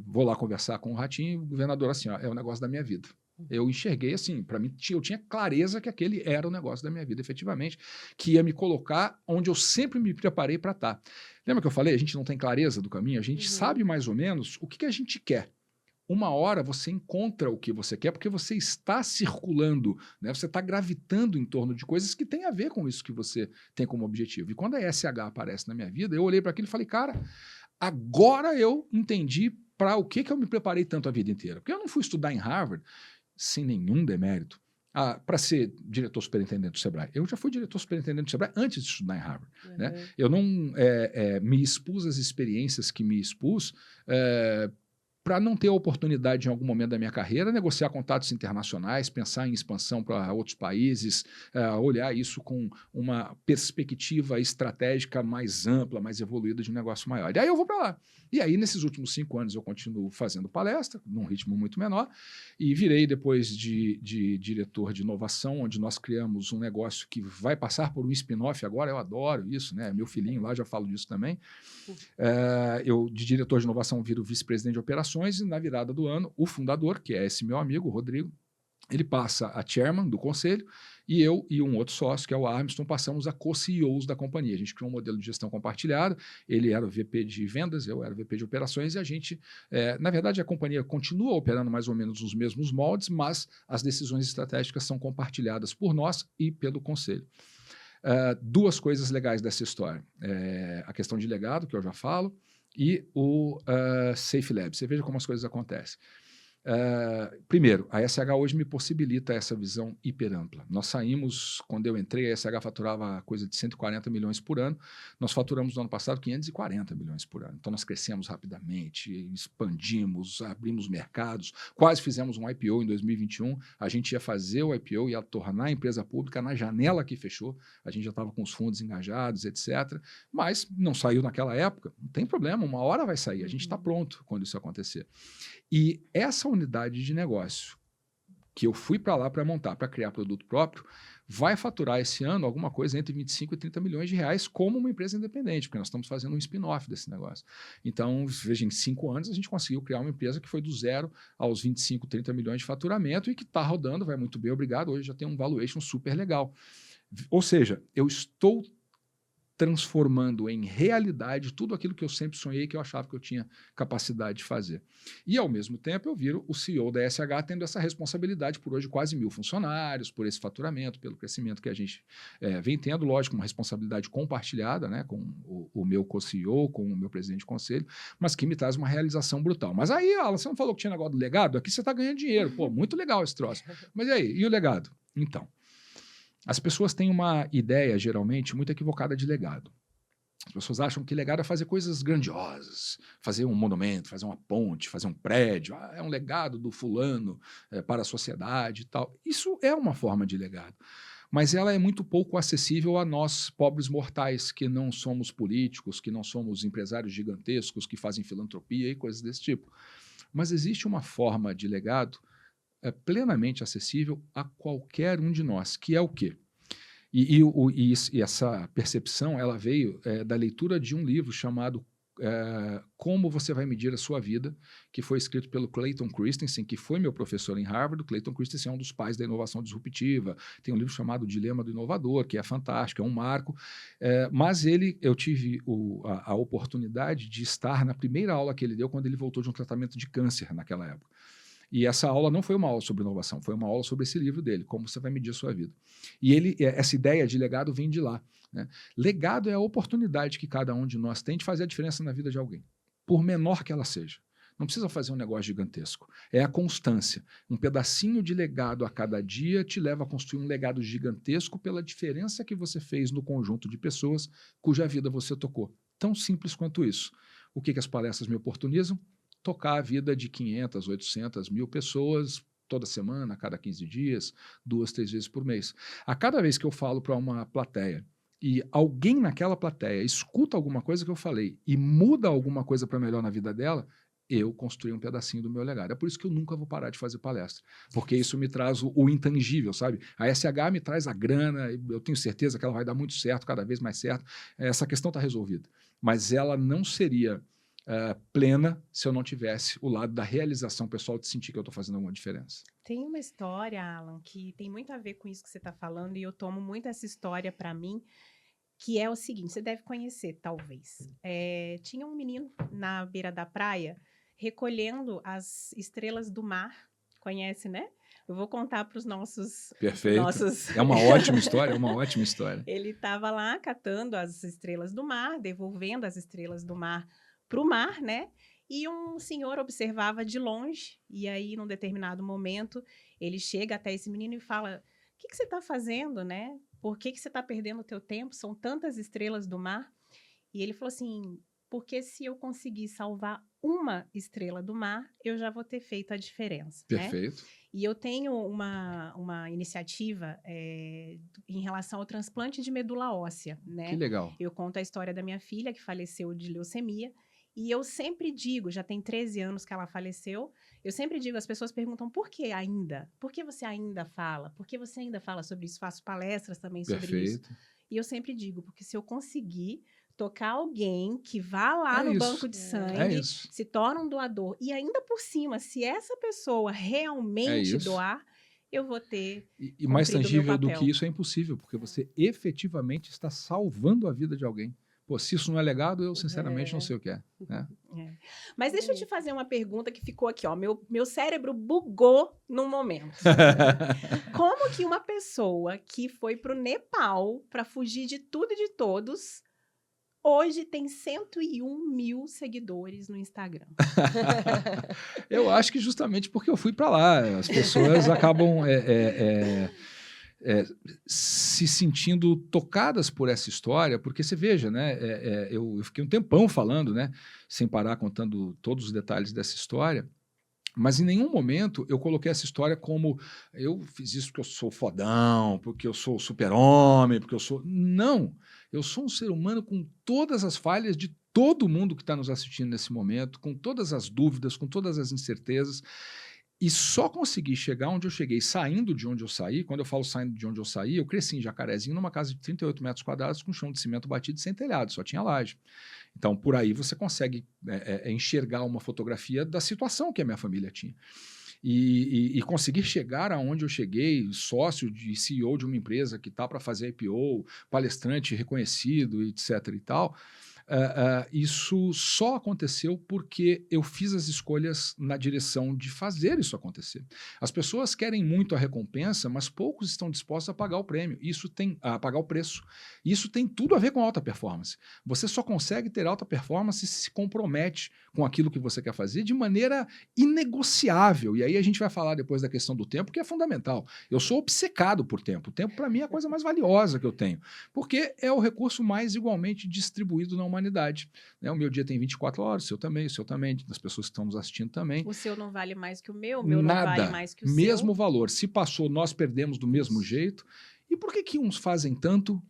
Vou lá conversar com o Ratinho, o governador assim, ó, é o negócio da minha vida. Eu enxerguei assim, para mim, eu tinha clareza que aquele era o negócio da minha vida, efetivamente, que ia me colocar onde eu sempre me preparei para estar. Lembra que eu falei, a gente não tem clareza do caminho, a gente sabe mais ou menos o que a gente quer. Uma hora você encontra o que você quer porque você está circulando, né? Você está gravitando em torno de coisas que têm a ver com isso que você tem como objetivo. E quando a SH aparece na minha vida, eu olhei para aquilo e falei, cara, agora eu entendi para o que eu me preparei tanto a vida inteira. Porque eu não fui estudar em Harvard sem nenhum demérito para ser diretor superintendente do Sebrae. Eu já fui diretor superintendente do Sebrae antes de estudar em Harvard. Né? Eu não me expus às experiências que me expus para não ter a oportunidade em algum momento da minha carreira, negociar contatos internacionais, pensar em expansão para outros países, olhar isso com uma perspectiva estratégica mais ampla, mais evoluída de um negócio maior. E aí eu vou para lá. E aí, nesses últimos 5 anos, eu continuo fazendo palestra, num ritmo muito menor, e virei depois de diretor de inovação, onde nós criamos um negócio que vai passar por um spin-off agora, eu adoro isso, né? Meu filhinho lá já falo disso também. Eu, de diretor de inovação, viro vice-presidente de operações e, na virada do ano, o fundador, que é esse meu amigo, o Rodrigo, ele passa a chairman do conselho e eu e um outro sócio, que é o Armstrong, passamos a co-CEOs da companhia. A gente criou um modelo de gestão compartilhada, ele era o VP de vendas, eu era o VP de operações e a gente, na verdade, a companhia continua operando mais ou menos os mesmos moldes, mas as decisões estratégicas são compartilhadas por nós e pelo conselho. 2 coisas legais dessa história. A questão de legado, que eu já falo, e o Safe Lab. Você veja como as coisas acontecem. Primeiro, a SH hoje me possibilita essa visão hiper ampla. Nós saímos, quando eu entrei, a SH faturava coisa de 140 milhões por ano, nós faturamos no ano passado 540 milhões por ano. Então nós crescemos rapidamente, expandimos, abrimos mercados, quase fizemos um IPO em 2021, a gente ia fazer o IPO, ia tornar a empresa pública na janela que fechou, a gente já estava com os fundos engajados, etc. Mas não saiu naquela época, não tem problema, uma hora vai sair, a gente está pronto quando isso acontecer. E essa unidade de negócio que eu fui para lá para montar, para criar produto próprio, vai faturar esse ano alguma coisa entre 25 e 30 milhões de reais como uma empresa independente, porque nós estamos fazendo um spin-off desse negócio. Então, veja, em 5 anos a gente conseguiu criar uma empresa que foi do 0 aos 25, 30 milhões de faturamento e que está rodando, vai muito bem, obrigado, hoje já tem um valuation super legal. Ou seja, eu estou transformando em realidade tudo aquilo que eu sempre sonhei, que eu achava que eu tinha capacidade de fazer. E, ao mesmo tempo, eu viro o CEO da SH tendo essa responsabilidade por hoje quase 1.000 funcionários, por esse faturamento, pelo crescimento que a gente vem tendo, lógico, uma responsabilidade compartilhada, né, com o meu co-CEO, com o meu presidente de conselho, mas que me traz uma realização brutal. Mas aí, Alan, você não falou que tinha negócio do legado? Aqui você está ganhando dinheiro. Pô, muito legal esse troço. Mas e aí? E o legado? Então, as pessoas têm uma ideia, geralmente, muito equivocada de legado. As pessoas acham que legado é fazer coisas grandiosas, fazer um monumento, fazer uma ponte, fazer um prédio. É um legado do fulano para a sociedade e tal. Isso é uma forma de legado, mas ela é muito pouco acessível a nós, pobres mortais, que não somos políticos, que não somos empresários gigantescos, que fazem filantropia e coisas desse tipo. Mas existe uma forma de legado plenamente acessível a qualquer um de nós, que é o quê? E essa percepção ela veio da leitura de um livro chamado Como Você Vai Medir a Sua Vida, que foi escrito pelo Clayton Christensen, que foi meu professor em Harvard. O Clayton Christensen é um dos pais da inovação disruptiva. Tem um livro chamado Dilema do Inovador, que é fantástico, é um marco. Mas eu tive a oportunidade de estar na primeira aula que ele deu quando ele voltou de um tratamento de câncer naquela época. E essa aula não foi uma aula sobre inovação, foi uma aula sobre esse livro dele, Como Você Vai Medir a Sua Vida. E essa ideia de legado vem de lá, né? Legado é a oportunidade que cada um de nós tem de fazer a diferença na vida de alguém, por menor que ela seja. Não precisa fazer um negócio gigantesco. É a constância. Um pedacinho de legado a cada dia te leva a construir um legado gigantesco pela diferença que você fez no conjunto de pessoas cuja vida você tocou. Tão simples quanto isso. O que as palestras me oportunizam? Tocar a vida de 500, 800, 1.000 pessoas toda semana, a cada 15 dias, 2, 3 vezes por mês. A cada vez que eu falo para uma plateia e alguém naquela plateia escuta alguma coisa que eu falei e muda alguma coisa para melhor na vida dela, eu construí um pedacinho do meu legado. É por isso que eu nunca vou parar de fazer palestra, porque isso me traz o intangível, sabe? A SH me traz a grana, eu tenho certeza que ela vai dar muito certo, cada vez mais certo. Essa questão está resolvida, mas ela não seria plena se eu não tivesse o lado da realização pessoal de sentir que eu estou fazendo alguma diferença. Tem uma história, Alan, que tem muito a ver com isso que você está falando, e eu tomo muito essa história para mim, que é o seguinte, você deve conhecer, talvez. Tinha um menino na beira da praia recolhendo as estrelas do mar, conhece, né? Eu vou contar para os nossos... Perfeito. É uma ótima história, é uma ótima história. Ele estava lá catando as estrelas do mar, devolvendo as estrelas do mar para o mar, né? E um senhor observava de longe, e aí, num determinado momento, ele chega até esse menino e fala, o que você está fazendo, né? Por que você está perdendo o teu tempo? São tantas estrelas do mar. E ele falou assim, porque se eu conseguir salvar uma estrela do mar, eu já vou ter feito a diferença, né? Perfeito. E eu tenho uma iniciativa em relação ao transplante de medula óssea, né? Que legal. Eu conto a história da minha filha, que faleceu de leucemia, e eu sempre digo, já tem 13 anos que ela faleceu, eu sempre digo, as pessoas perguntam, por que ainda? Por que você ainda fala? Por que você ainda fala sobre isso? Faço palestras também sobre isso. Perfeito. E eu sempre digo, porque se eu conseguir tocar alguém que vá lá É no isso. banco de É sangue, isso. se torna um doador, e ainda por cima, se essa pessoa realmente isso. doar, eu vou ter E mais cumprido o meu tangível do que papel. isso é impossível, porque você efetivamente está salvando a vida de alguém. Pô, se isso não é legado, eu sinceramente não sei o que é. Né? Mas deixa eu te fazer uma pergunta que ficou aqui, ó. Meu cérebro bugou num momento. Como que uma pessoa que foi pro Nepal para fugir de tudo e de todos, hoje tem 101 mil seguidores no Instagram? Eu acho que justamente porque eu fui para lá. As pessoas acabam se sentindo tocadas por essa história, porque você veja, né? Eu fiquei um tempão falando, né? Sem parar, contando todos os detalhes dessa história. Mas em nenhum momento eu coloquei essa história como eu fiz isso porque eu sou fodão, porque eu sou super-homem, porque eu sou... Não! Eu sou um ser humano com todas as falhas de todo mundo que está nos assistindo nesse momento, com todas as dúvidas, com todas as incertezas, e só consegui chegar onde eu cheguei, saindo de onde eu saí. Quando eu falo saindo de onde eu saí, eu cresci em Jacarezinho, numa casa de 38 metros quadrados, com chão de cimento batido sem telhado, só tinha laje. Então, por aí você consegue enxergar uma fotografia da situação que a minha família tinha. E conseguir chegar aonde eu cheguei, sócio de CEO de uma empresa que está para fazer IPO, palestrante reconhecido, etc. e tal, isso só aconteceu porque eu fiz as escolhas na direção de fazer isso acontecer. As pessoas querem muito a recompensa, mas poucos estão dispostos a pagar o prêmio. A pagar o preço. Isso tem tudo a ver com alta performance. Você só consegue ter alta performance se compromete com aquilo que você quer fazer de maneira inegociável. E aí a gente vai falar depois da questão do tempo, que é fundamental. Eu sou obcecado por tempo. O tempo, para mim, é a coisa mais valiosa que eu tenho, porque é o recurso mais igualmente distribuído na humanidade. Né? O meu dia tem 24 horas, o seu também, das pessoas que estão nos assistindo também. O seu não vale mais que o meu não vale mais que o seu. Mesmo valor. Se passou, nós perdemos do mesmo jeito. E por que uns fazem tanto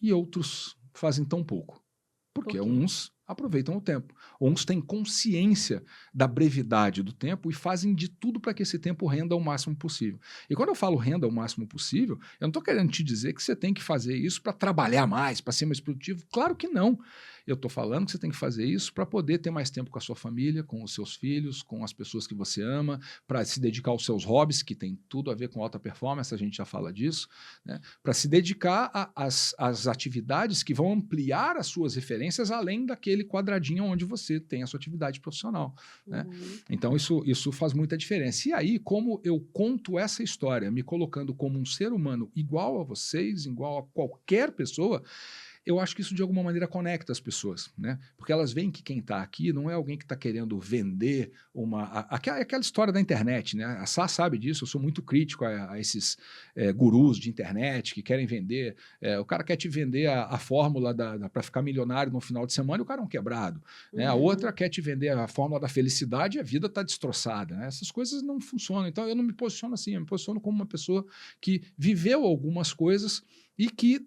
e outros fazem tão pouco? Porque uns aproveitam o tempo. Uns têm consciência da brevidade do tempo e fazem de tudo para que esse tempo renda o máximo possível. E quando eu falo renda o máximo possível, eu não estou querendo te dizer que você tem que fazer isso para trabalhar mais, para ser mais produtivo. Claro que não. Eu estou falando que você tem que fazer isso para poder ter mais tempo com a sua família, com os seus filhos, com as pessoas que você ama, para se dedicar aos seus hobbies, que tem tudo a ver com alta performance, a gente já fala disso, né? Para se dedicar às atividades que vão ampliar as suas referências além daquele quadradinho onde você tem a sua atividade profissional. Né? Então, isso faz muita diferença. E aí, como eu conto essa história, me colocando como um ser humano igual a vocês, igual a qualquer pessoa, eu acho que isso de alguma maneira conecta as pessoas, né? Porque elas veem que quem está aqui não é alguém que está querendo vender aquela história da internet, né? A Sá sabe disso, eu sou muito crítico a esses gurus de internet que querem vender. O cara quer te vender a fórmula para ficar milionário no final de semana e o cara é um quebrado. Né? A outra quer te vender a fórmula da felicidade e a vida está destroçada. Né? Essas coisas não funcionam. Então eu não me posiciono assim, eu me posiciono como uma pessoa que viveu algumas coisas e que,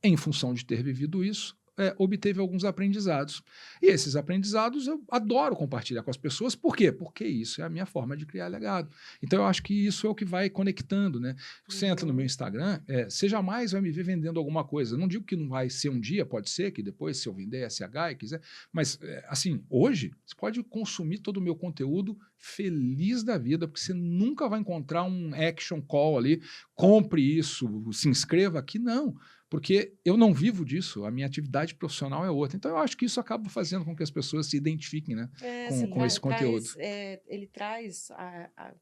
em função de ter vivido isso, obteve alguns aprendizados. E esses aprendizados eu adoro compartilhar com as pessoas. Por quê? Porque isso é a minha forma de criar legado. Então eu acho que isso é o que vai conectando. Né? Você entra no meu Instagram, você jamais vai me ver vendendo alguma coisa. Eu não digo que não vai ser um dia, pode ser que depois, se eu vender SH e quiser, mas assim, hoje você pode consumir todo o meu conteúdo feliz da vida, porque você nunca vai encontrar um action call ali, compre isso, se inscreva aqui, não. Porque eu não vivo disso, a minha atividade profissional é outra. Então, eu acho que isso acaba fazendo com que as pessoas se identifiquem, né, com esse conteúdo. Ele traz,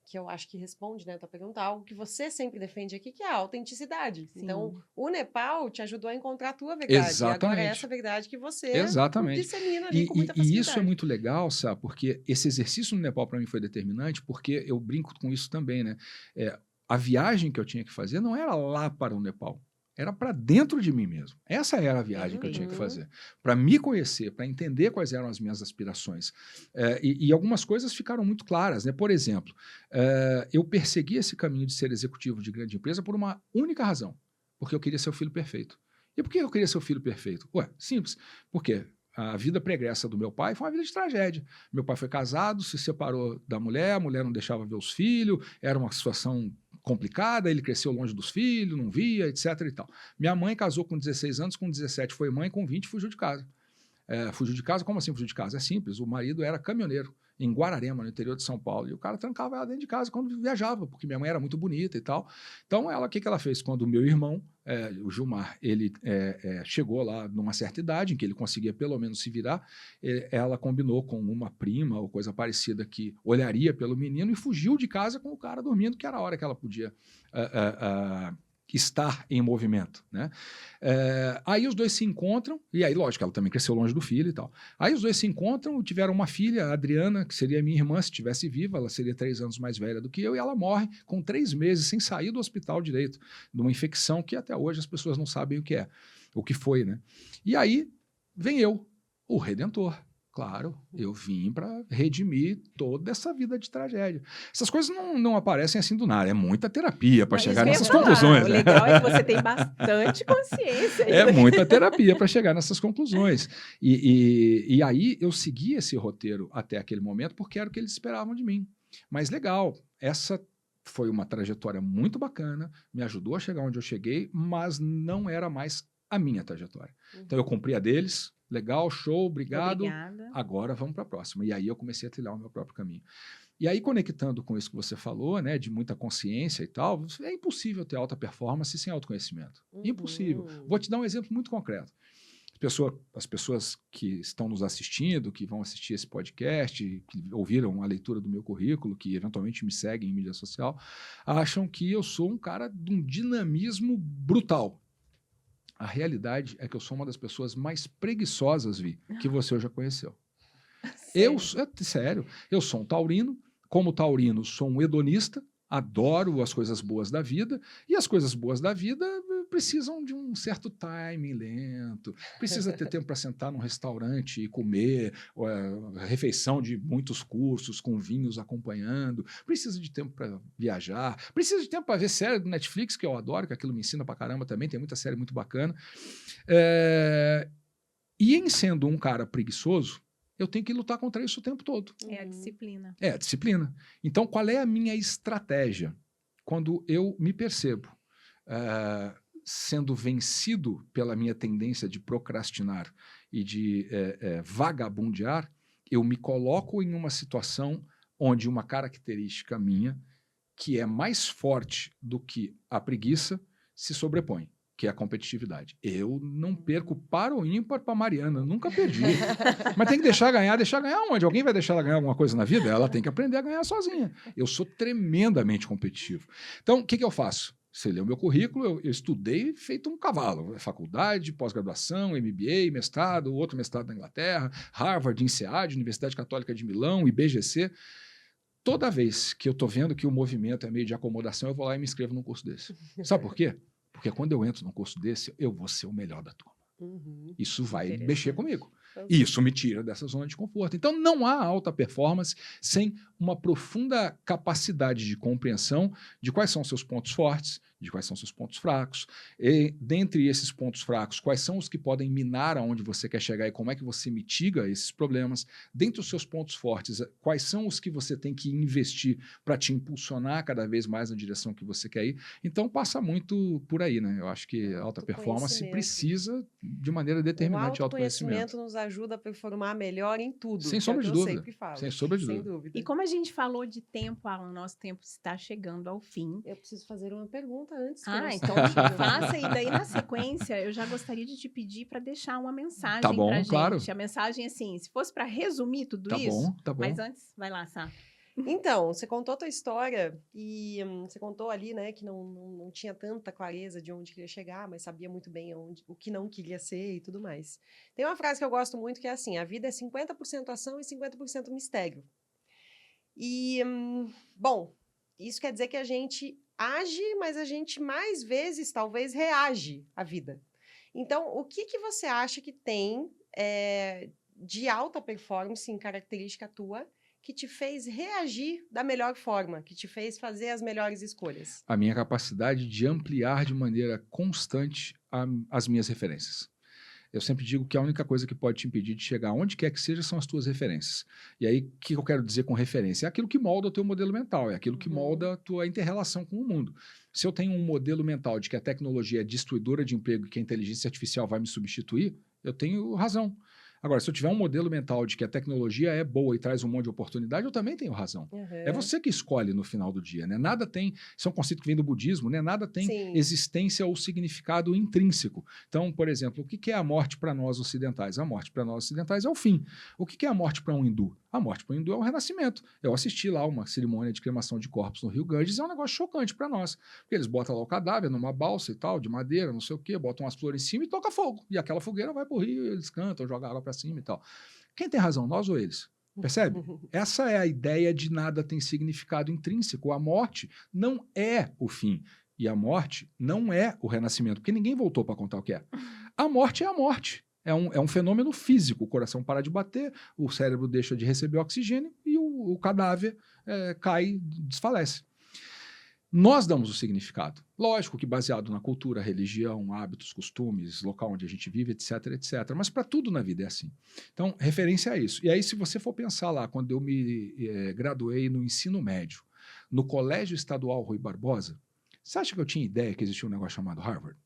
que eu acho que responde, né, a tua pergunta, algo que você sempre defende aqui, que é a autenticidade. Sim. Então, o Nepal te ajudou a encontrar a tua verdade. Exatamente. E agora é essa verdade que você dissemina ali com muita E facilidade. isso é muito legal, sabe? Porque esse exercício no Nepal, para mim, foi determinante, porque eu brinco com isso também, né? A viagem que eu tinha que fazer não era lá para o Nepal. Era para dentro de mim mesmo. Essa era a viagem que eu tinha que fazer. Para me conhecer, para entender quais eram as minhas aspirações. E algumas coisas ficaram muito claras, né? Por exemplo, eu persegui esse caminho de ser executivo de grande empresa por uma única razão. Porque eu queria ser o filho perfeito. E por que eu queria ser o filho perfeito? Ué, simples. Por quê? A vida pregressa do meu pai foi uma vida de tragédia. Meu pai foi casado, se separou da mulher, a mulher não deixava ver os filhos, era uma situação complicada, ele cresceu longe dos filhos, não via, etc. e tal. Minha mãe casou com 16 anos, com 17 foi mãe, com 20 fugiu de casa. Fugiu de casa? Como assim fugiu de casa? É simples, o marido era caminhoneiro em Guararema, no interior de São Paulo, e o cara trancava ela dentro de casa quando viajava, porque minha mãe era muito bonita e tal. Então, o que ela fez? Quando o meu irmão, o Gilmar, ele chegou lá numa certa idade, em que ele conseguia pelo menos se virar, ela combinou com uma prima ou coisa parecida que olharia pelo menino e fugiu de casa com o cara dormindo, que era a hora que ela podia estar em movimento, né? Aí os dois se encontram, e aí, lógico, ela também cresceu longe do filho e tal. Aí os dois se encontram, tiveram uma filha, a Adriana, que seria minha irmã se estivesse viva, ela seria 3 anos mais velha do que eu, e ela morre com 3 meses sem sair do hospital direito, de uma infecção que até hoje as pessoas não sabem o que é, o que foi, né? E aí vem eu, o Redentor. Claro, eu vim para redimir toda essa vida de tragédia. Essas coisas não aparecem assim do nada, é muita terapia para chegar nessas conclusões. O legal é que você tem bastante consciência. É muita terapia para chegar nessas conclusões. E aí eu segui esse roteiro até aquele momento porque era o que eles esperavam de mim. Mas legal, essa foi uma trajetória muito bacana, me ajudou a chegar onde eu cheguei, mas não era mais a minha trajetória. Então eu cumpri a deles. Legal, show, obrigado. Obrigada. Agora vamos para a próxima. E aí eu comecei a trilhar o meu próprio caminho. E aí, conectando com isso que você falou, né, de muita consciência e tal, é impossível ter alta performance sem autoconhecimento. Impossível. Vou te dar um exemplo muito concreto. As pessoas que estão nos assistindo, que vão assistir esse podcast, que ouviram a leitura do meu currículo, que eventualmente me seguem em mídia social, acham que eu sou um cara de um dinamismo brutal. A realidade é que eu sou uma das pessoas mais preguiçosas, Vi, que você já conheceu. Sério, eu sou um taurino, como taurino sou um hedonista, adoro as coisas boas da vida, e as coisas boas da vida precisam de um certo timing lento, precisa ter tempo para sentar num restaurante e comer, refeição de muitos cursos, com vinhos acompanhando, precisa de tempo para viajar, precisa de tempo para ver série do Netflix, que eu adoro, que aquilo me ensina pra caramba também, tem muita série muito bacana. E em sendo um cara preguiçoso, eu tenho que lutar contra isso o tempo todo. É a disciplina. É a disciplina. Então, qual é a minha estratégia quando eu me percebo sendo vencido pela minha tendência de procrastinar e de vagabundear? Eu me coloco em uma situação onde uma característica minha, que é mais forte do que a preguiça, se sobrepõe, que é a competitividade. Eu não perco para o ímpar para a Mariana, nunca perdi. Mas tem que deixar ganhar onde? Alguém vai deixar ela ganhar alguma coisa na vida? Ela tem que aprender a ganhar sozinha. Eu sou tremendamente competitivo. Então, o que eu faço? Você lê o meu currículo, eu estudei feito um cavalo. Faculdade, pós-graduação, MBA, mestrado, outro mestrado na Inglaterra, Harvard, INSEAD, Universidade Católica de Milão, IBGC. Toda vez que eu estou vendo que o movimento é meio de acomodação, eu vou lá e me inscrevo num curso desse. Sabe por quê? Porque quando eu entro num curso desse, eu vou ser o melhor da turma. Isso vai mexer comigo. E isso me tira dessa zona de conforto. Então, não há alta performance sem uma profunda capacidade de compreensão de quais são os seus pontos fortes, de quais são os seus pontos fracos. E, dentre esses pontos fracos, quais são os que podem minar aonde você quer chegar e como é que você mitiga esses problemas. Dentre os seus pontos fortes, quais são os que você tem que investir para te impulsionar cada vez mais na direção que você quer ir. Então, passa muito por aí, né? Eu acho que a alta performance precisa, de maneira determinante, de autoconhecimento. Nos ajuda a performar melhor em tudo. Sem sombra de dúvida. Eu sempre falo. Sem sombra de dúvida. E como a gente falou de tempo, Alan, nosso tempo está chegando ao fim. Eu preciso fazer uma pergunta antes. Então faça, e daí na sequência eu já gostaria de te pedir para deixar uma mensagem pra gente. Claro. A mensagem assim, se fosse para resumir tudo Tá bom. Mas antes, vai lá, Sá. Então, você contou a tua história e você contou ali, né, que não tinha tanta clareza de onde queria chegar, mas sabia muito bem o que não queria ser e tudo mais. Tem uma frase que eu gosto muito que é assim, a vida é 50% ação e 50% mistério. E, bom, isso quer dizer que a gente age, mas a gente mais vezes talvez reage à vida. Então, o que que você acha que tem de alta performance em característica tua que te fez reagir da melhor forma, que te fez fazer as melhores escolhas? A minha capacidade de ampliar de maneira constante as minhas referências. Eu sempre digo que a única coisa que pode te impedir de chegar onde quer que seja são as tuas referências. E aí, o que eu quero dizer com referência? É aquilo que molda o teu modelo mental, é aquilo que molda a tua inter-relação com o mundo. Se eu tenho um modelo mental de que a tecnologia é destruidora de emprego e que a inteligência artificial vai me substituir, eu tenho razão. Agora, se eu tiver um modelo mental de que a tecnologia é boa e traz um monte de oportunidade, eu também tenho razão. É você que escolhe no final do dia, né? Nada tem, isso é um conceito que vem do budismo, né? Nada tem Sim. existência ou significado intrínseco. Então, por exemplo, o que é a morte para nós ocidentais? A morte para nós ocidentais é o fim. O que é a morte para um hindu? A morte para um hindu é o renascimento. Eu assisti lá uma cerimônia de cremação de corpos no Rio Ganges, é um negócio chocante para nós. Porque eles botam lá o cadáver numa balsa e tal, de madeira, não sei o quê, botam umas flores em cima e toca fogo. E aquela fogueira vai pro rio, eles cantam, jogam água para cima e tal. Quem tem razão, nós ou eles? Percebe? Essa é a ideia de nada tem significado intrínseco. A morte não é o fim. E a morte não é o renascimento, porque ninguém voltou para contar o que é. A morte é a morte. É um fenômeno físico. O coração para de bater, o cérebro deixa de receber oxigênio e o cadáver cai, desfalece. Nós damos o significado. Lógico que baseado na cultura, religião, hábitos, costumes, local onde a gente vive, etc, etc. Mas para tudo na vida é assim. Então, referência é isso. E aí, se você for pensar lá, quando eu me graduei no ensino médio, no Colégio Estadual Rui Barbosa, você acha que eu tinha ideia que existia um negócio chamado Harvard?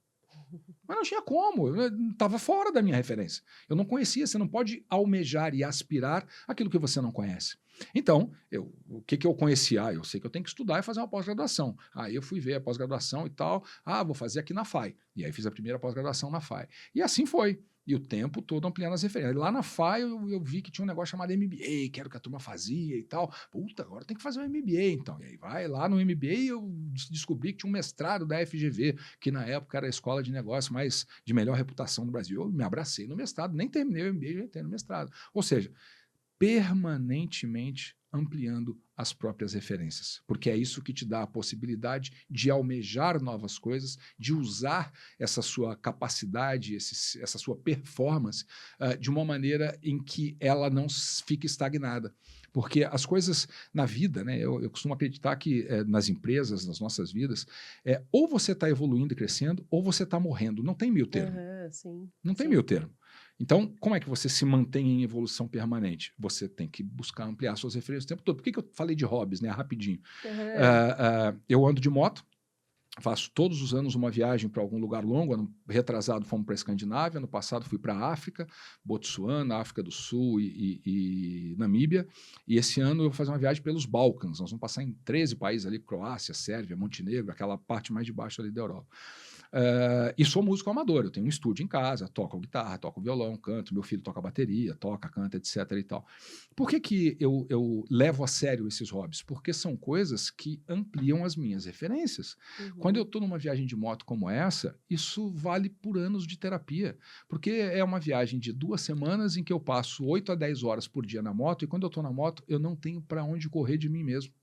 Mas não tinha como, eu estava fora da minha referência. Eu não conhecia, você não pode almejar e aspirar aquilo que você não conhece. Então, o que eu conhecia? Eu sei que eu tenho que estudar e fazer uma pós-graduação. Aí eu fui ver a pós-graduação e tal, vou fazer aqui na FAI. E aí fiz a primeira pós-graduação na FAI. E assim foi. E o tempo todo ampliando as referências. Lá na FAI eu vi que tinha um negócio chamado MBA, que era o que a turma fazia e tal. Puta, agora tem que fazer um MBA, então. E aí vai lá no MBA eu descobri que tinha um mestrado da FGV, que na época era a escola de negócio mais de melhor reputação do Brasil. Eu me abracei no mestrado, nem terminei o MBA, já entrei no mestrado. Ou seja, permanentemente ampliando as próprias referências, porque é isso que te dá a possibilidade de almejar novas coisas, de usar essa sua capacidade, essa sua performance de uma maneira em que ela não fique estagnada. Porque as coisas na vida, né, eu costumo acreditar que nas empresas, nas nossas vidas, ou você está evoluindo e crescendo, ou você está morrendo. Não tem meio termo. Sim, não tem meio termo. Então, como é que você se mantém em evolução permanente? Você tem que buscar ampliar suas referências o tempo todo. Por que eu falei de hobbies, né? Rapidinho. Eu ando de moto, faço todos os anos uma viagem para algum lugar longo. Ano retrasado fomos para a Escandinávia, ano passado fui para a África, Botsuana, África do Sul e Namíbia. E esse ano eu vou fazer uma viagem pelos Balcãs. Nós vamos passar em 13 países ali, Croácia, Sérvia, Montenegro, aquela parte mais de baixo ali da Europa. E sou músico amador, eu tenho um estúdio em casa, toco guitarra, toco violão, canto, meu filho toca bateria, toca, canta, etc. e tal. Por que eu levo a sério esses hobbies? Porque são coisas que ampliam as minhas referências. Quando eu estou numa viagem de moto como essa, isso vale por anos de terapia, porque é uma viagem de 2 semanas em que eu passo 8 a 10 horas por dia na moto, e quando eu estou na moto, eu não tenho para onde correr de mim mesmo.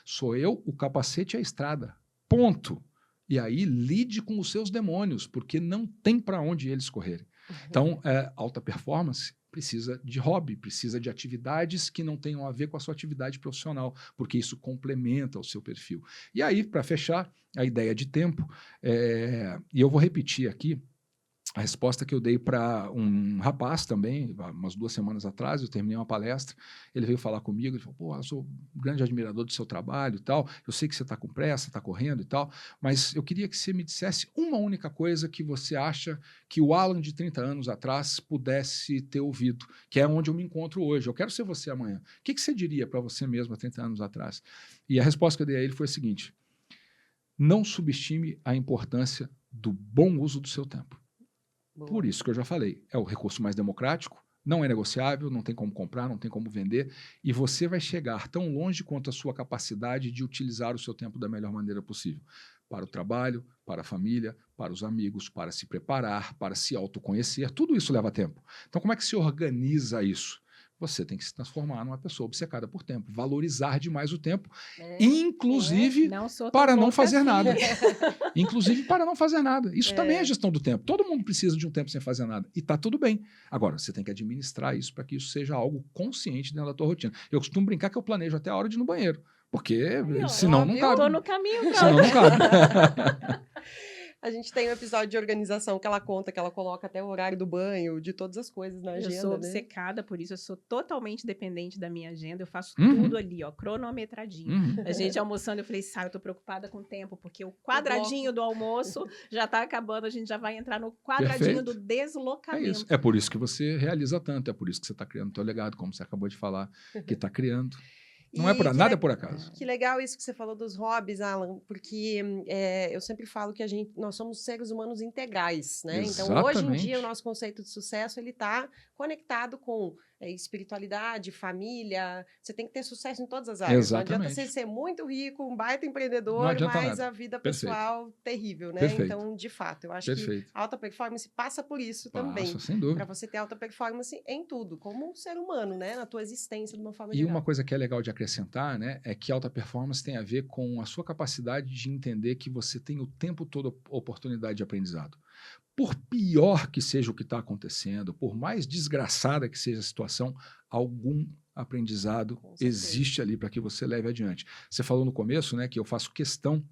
Sou eu, o capacete e a estrada. Ponto. E aí lide com os seus demônios, porque não tem para onde eles correrem. Então, alta performance precisa de hobby, precisa de atividades que não tenham a ver com a sua atividade profissional, porque isso complementa o seu perfil. E aí, para fechar, a ideia de tempo, e eu vou repetir aqui, a resposta que eu dei para um rapaz também, umas 2 semanas atrás, eu terminei uma palestra, ele veio falar comigo, ele falou, pô, eu sou um grande admirador do seu trabalho e tal, eu sei que você está com pressa, está correndo e tal, mas eu queria que você me dissesse uma única coisa que você acha que o Alan de 30 anos atrás pudesse ter ouvido, que é onde eu me encontro hoje, eu quero ser você amanhã. O que você diria para você mesmo há 30 anos atrás? E a resposta que eu dei a ele foi a seguinte: não subestime a importância do bom uso do seu tempo. Por isso que eu já falei, é o recurso mais democrático, não é negociável, não tem como comprar, não tem como vender, e você vai chegar tão longe quanto a sua capacidade de utilizar o seu tempo da melhor maneira possível. Para o trabalho, para a família, para os amigos, para se preparar, para se autoconhecer, tudo isso leva tempo. Então, como é que se organiza isso? você tem que se transformar numa pessoa obcecada por tempo, valorizar demais o tempo, inclusive para não fazer nada. Inclusive para não fazer nada. Isso também é gestão do tempo. Todo mundo precisa de um tempo sem fazer nada. E está tudo bem. Agora, você tem que administrar isso para que isso seja algo consciente dentro da tua rotina. Eu costumo brincar que eu planejo até a hora de ir no banheiro. Porque senão não cabe. Eu tô no caminho. Senão não cabe. A gente tem um episódio de organização que ela conta, que ela coloca até o horário do banho, de todas as coisas na agenda. Eu sou obcecada por isso, eu sou totalmente dependente da minha agenda, eu faço tudo ali, ó, cronometradinho. A gente almoçando, eu falei, eu tô preocupada com o tempo, porque o quadradinho do almoço já tá acabando, a gente já vai entrar no quadradinho do deslocamento. É isso. É por isso que você realiza tanto, é por isso que você está criando o teu legado, como você acabou de falar, que está criando. Não é por nada, é por acaso. Que legal isso que você falou dos hobbies, Alan, porque eu sempre falo que nós somos seres humanos integrais, né? Exatamente. Então, hoje em dia, o nosso conceito de sucesso, ele está conectado com espiritualidade, família. Você tem que ter sucesso em todas as áreas. Exatamente. Não adianta você ser muito rico, um baita empreendedor, mas nada. A vida pessoal terrível, né? Perfeito. Então, de fato, eu acho que a alta performance passa por isso também. Sem dúvida. Para você ter alta performance em tudo, como um ser humano, né? Na tua existência, de uma forma E geral. uma coisa que é legal de acrescentar, né, é que alta performance tem a ver com a sua capacidade de entender que você tem o tempo todo oportunidade de aprendizado. Por pior que seja o que está acontecendo, por mais desgraçada que seja a situação, algum aprendizado existe ali para que você leve adiante. Você falou no começo, né, que eu faço questão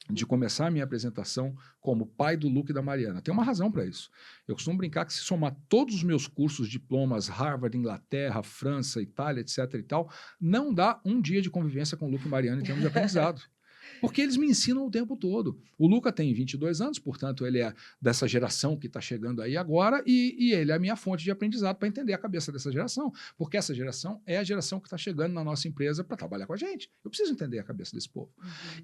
de começar a minha apresentação como pai do Luke e da Mariana. Tem uma razão para isso. Eu costumo brincar que se somar todos os meus cursos, diplomas, Harvard, Inglaterra, França, Itália, etc. e tal, não dá um dia de convivência com o Luke e Mariana em termos de aprendizado. Porque eles me ensinam o tempo todo. O Luca tem 22 anos, portanto, ele é dessa geração que está chegando aí agora e ele é a minha fonte de aprendizado para entender a cabeça dessa geração, porque essa geração é a geração que está chegando na nossa empresa para trabalhar com a gente. Eu preciso entender a cabeça desse povo.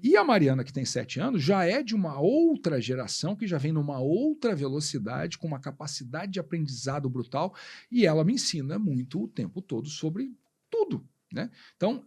E a Mariana, que tem 7 anos, já é de uma outra geração, que já vem numa outra velocidade, com uma capacidade de aprendizado brutal, e ela me ensina muito o tempo todo sobre tudo, né? Então,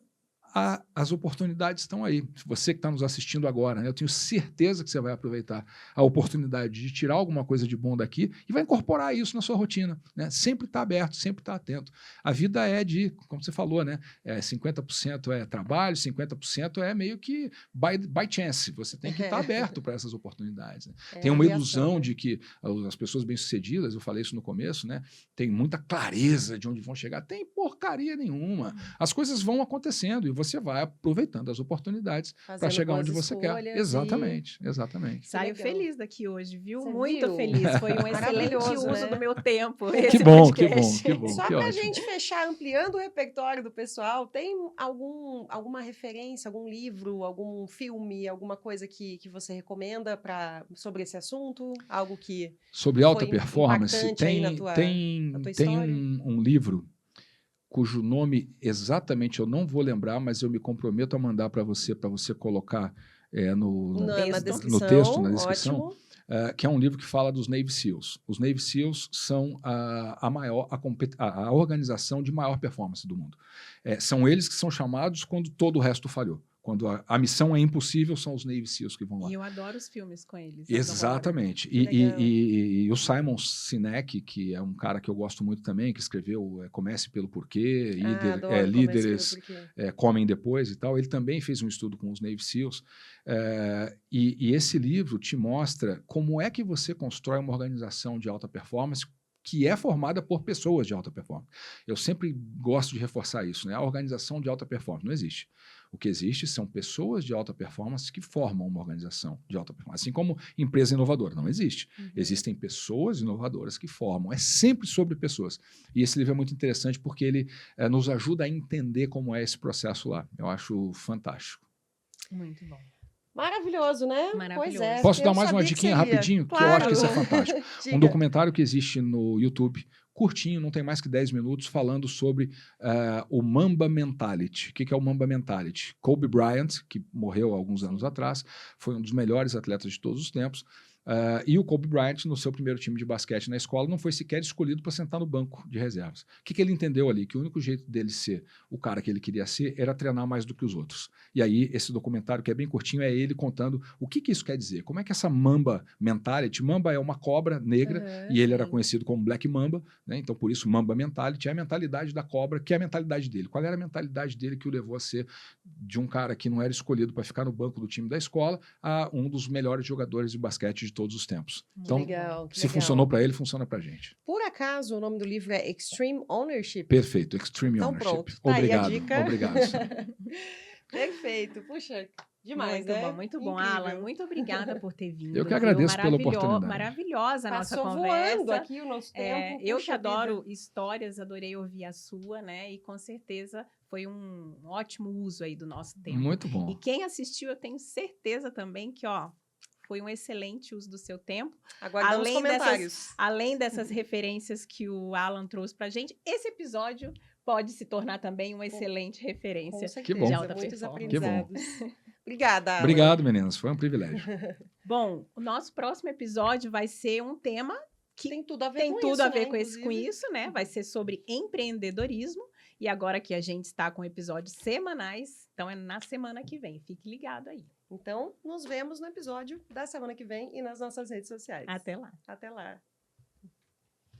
as oportunidades estão aí. Você que está nos assistindo agora, né, eu tenho certeza que você vai aproveitar a oportunidade de tirar alguma coisa de bom daqui e vai incorporar isso na sua rotina, né? Sempre está aberto, sempre está atento. A vida é como você falou, né, 50% é trabalho, 50% é meio que by chance. Você tem que estar aberto para essas oportunidades. Né? Tem uma ilusão de que as pessoas bem-sucedidas, eu falei isso no começo, né, tem muita clareza de onde vão chegar. Tem porcaria nenhuma. As coisas vão acontecendo e você vai aproveitando as oportunidades para chegar onde você quer. Exatamente. Saio feliz daqui hoje, viu? Muito feliz. Foi um excelente uso do meu tempo. Que bom, que bom. Só para a gente fechar, ampliando o repertório do pessoal, tem alguma referência, algum livro, algum filme, alguma coisa que você recomenda sobre esse assunto? Algo que sobre alta performance tem um livro cujo nome exatamente eu não vou lembrar, mas eu me comprometo a mandar para você colocar no texto, na descrição, que é um livro que fala dos Navy SEALs. Os Navy SEALs são a organização de maior performance do mundo. São eles que são chamados quando todo o resto falhou. Quando a missão é impossível, são os Navy SEALs que vão lá. E eu adoro os filmes com eles. Exatamente. E o Simon Sinek, que é um cara que eu gosto muito também, que escreveu Comece pelo Porquê, Líderes Comem Depois e tal, ele também fez um estudo com os Navy SEALs. E esse livro te mostra como é que você constrói uma organização de alta performance que é formada por pessoas de alta performance. Eu sempre gosto de reforçar isso, né? A organização de alta performance não existe. O que existe são pessoas de alta performance que formam uma organização de alta performance. Assim como empresa inovadora, não existe. Existem pessoas inovadoras que formam. É sempre sobre pessoas. E esse livro é muito interessante porque ele nos ajuda a entender como é esse processo lá. Eu acho fantástico. Muito bom. Maravilhoso, né? Maravilhoso. Pois é. Posso dar mais uma diquinha rapidinho? Claro. Que eu acho que isso é fantástico. Um documentário que existe no YouTube, curtinho, não tem mais que 10 minutos, falando sobre o Mamba Mentality. O que é o Mamba Mentality? Kobe Bryant, que morreu há alguns anos atrás, foi um dos melhores atletas de todos os tempos. E o Kobe Bryant, no seu primeiro time de basquete na escola, não foi sequer escolhido para sentar no banco de reservas. O que ele entendeu ali? Que o único jeito dele ser o cara que ele queria ser era treinar mais do que os outros. E aí, esse documentário, que é bem curtinho, é ele contando o que isso quer dizer. Como é que essa Mamba mentality, Mamba é uma cobra negra, e ele era conhecido como Black Mamba, né? Então, por isso, Mamba mentality é a mentalidade da cobra, que é a mentalidade dele. Qual era a mentalidade dele que o levou a ser de um cara que não era escolhido para ficar no banco do time da escola a um dos melhores jogadores de basquete de todos os tempos. Então, Legal, se funcionou para ele, funciona para a gente. Por acaso, o nome do livro é Extreme Ownership? Perfeito, Extreme Então, Ownership. pronto, tá Obrigado, aí a dica. obrigado. Perfeito, puxa, demais, muito né? bom, muito bom. Incrível. Alan, muito obrigada por ter vindo. Eu que agradeço pela Maravilho- oportunidade. Maravilhosa a nossa Passou conversa. voando aqui o nosso tempo. Eu que puxa adoro vida. histórias, adorei ouvir a sua, né? E com certeza foi um ótimo uso aí do nosso tempo. Muito E bom. quem assistiu, eu tenho certeza também que, ó, foi um excelente uso do seu tempo. Aguardamos além comentários. Além dessas referências que o Alan trouxe pra gente, esse episódio pode se tornar também uma excelente Com referência. certeza, bom. de alta muitos performance. Que bom. aprendizados. Obrigada, Alan. Obrigado, meninas. Foi um privilégio. Bom, o nosso próximo episódio vai ser um tema que Tem tudo a ver tem com tudo isso, a ver né, com inclusive. isso, né? Vai ser sobre empreendedorismo. E agora que a gente está com episódios semanais, então é na semana que vem. Fique ligado aí. Então, nos vemos no episódio da semana que vem e nas nossas redes sociais. Até lá. Até lá.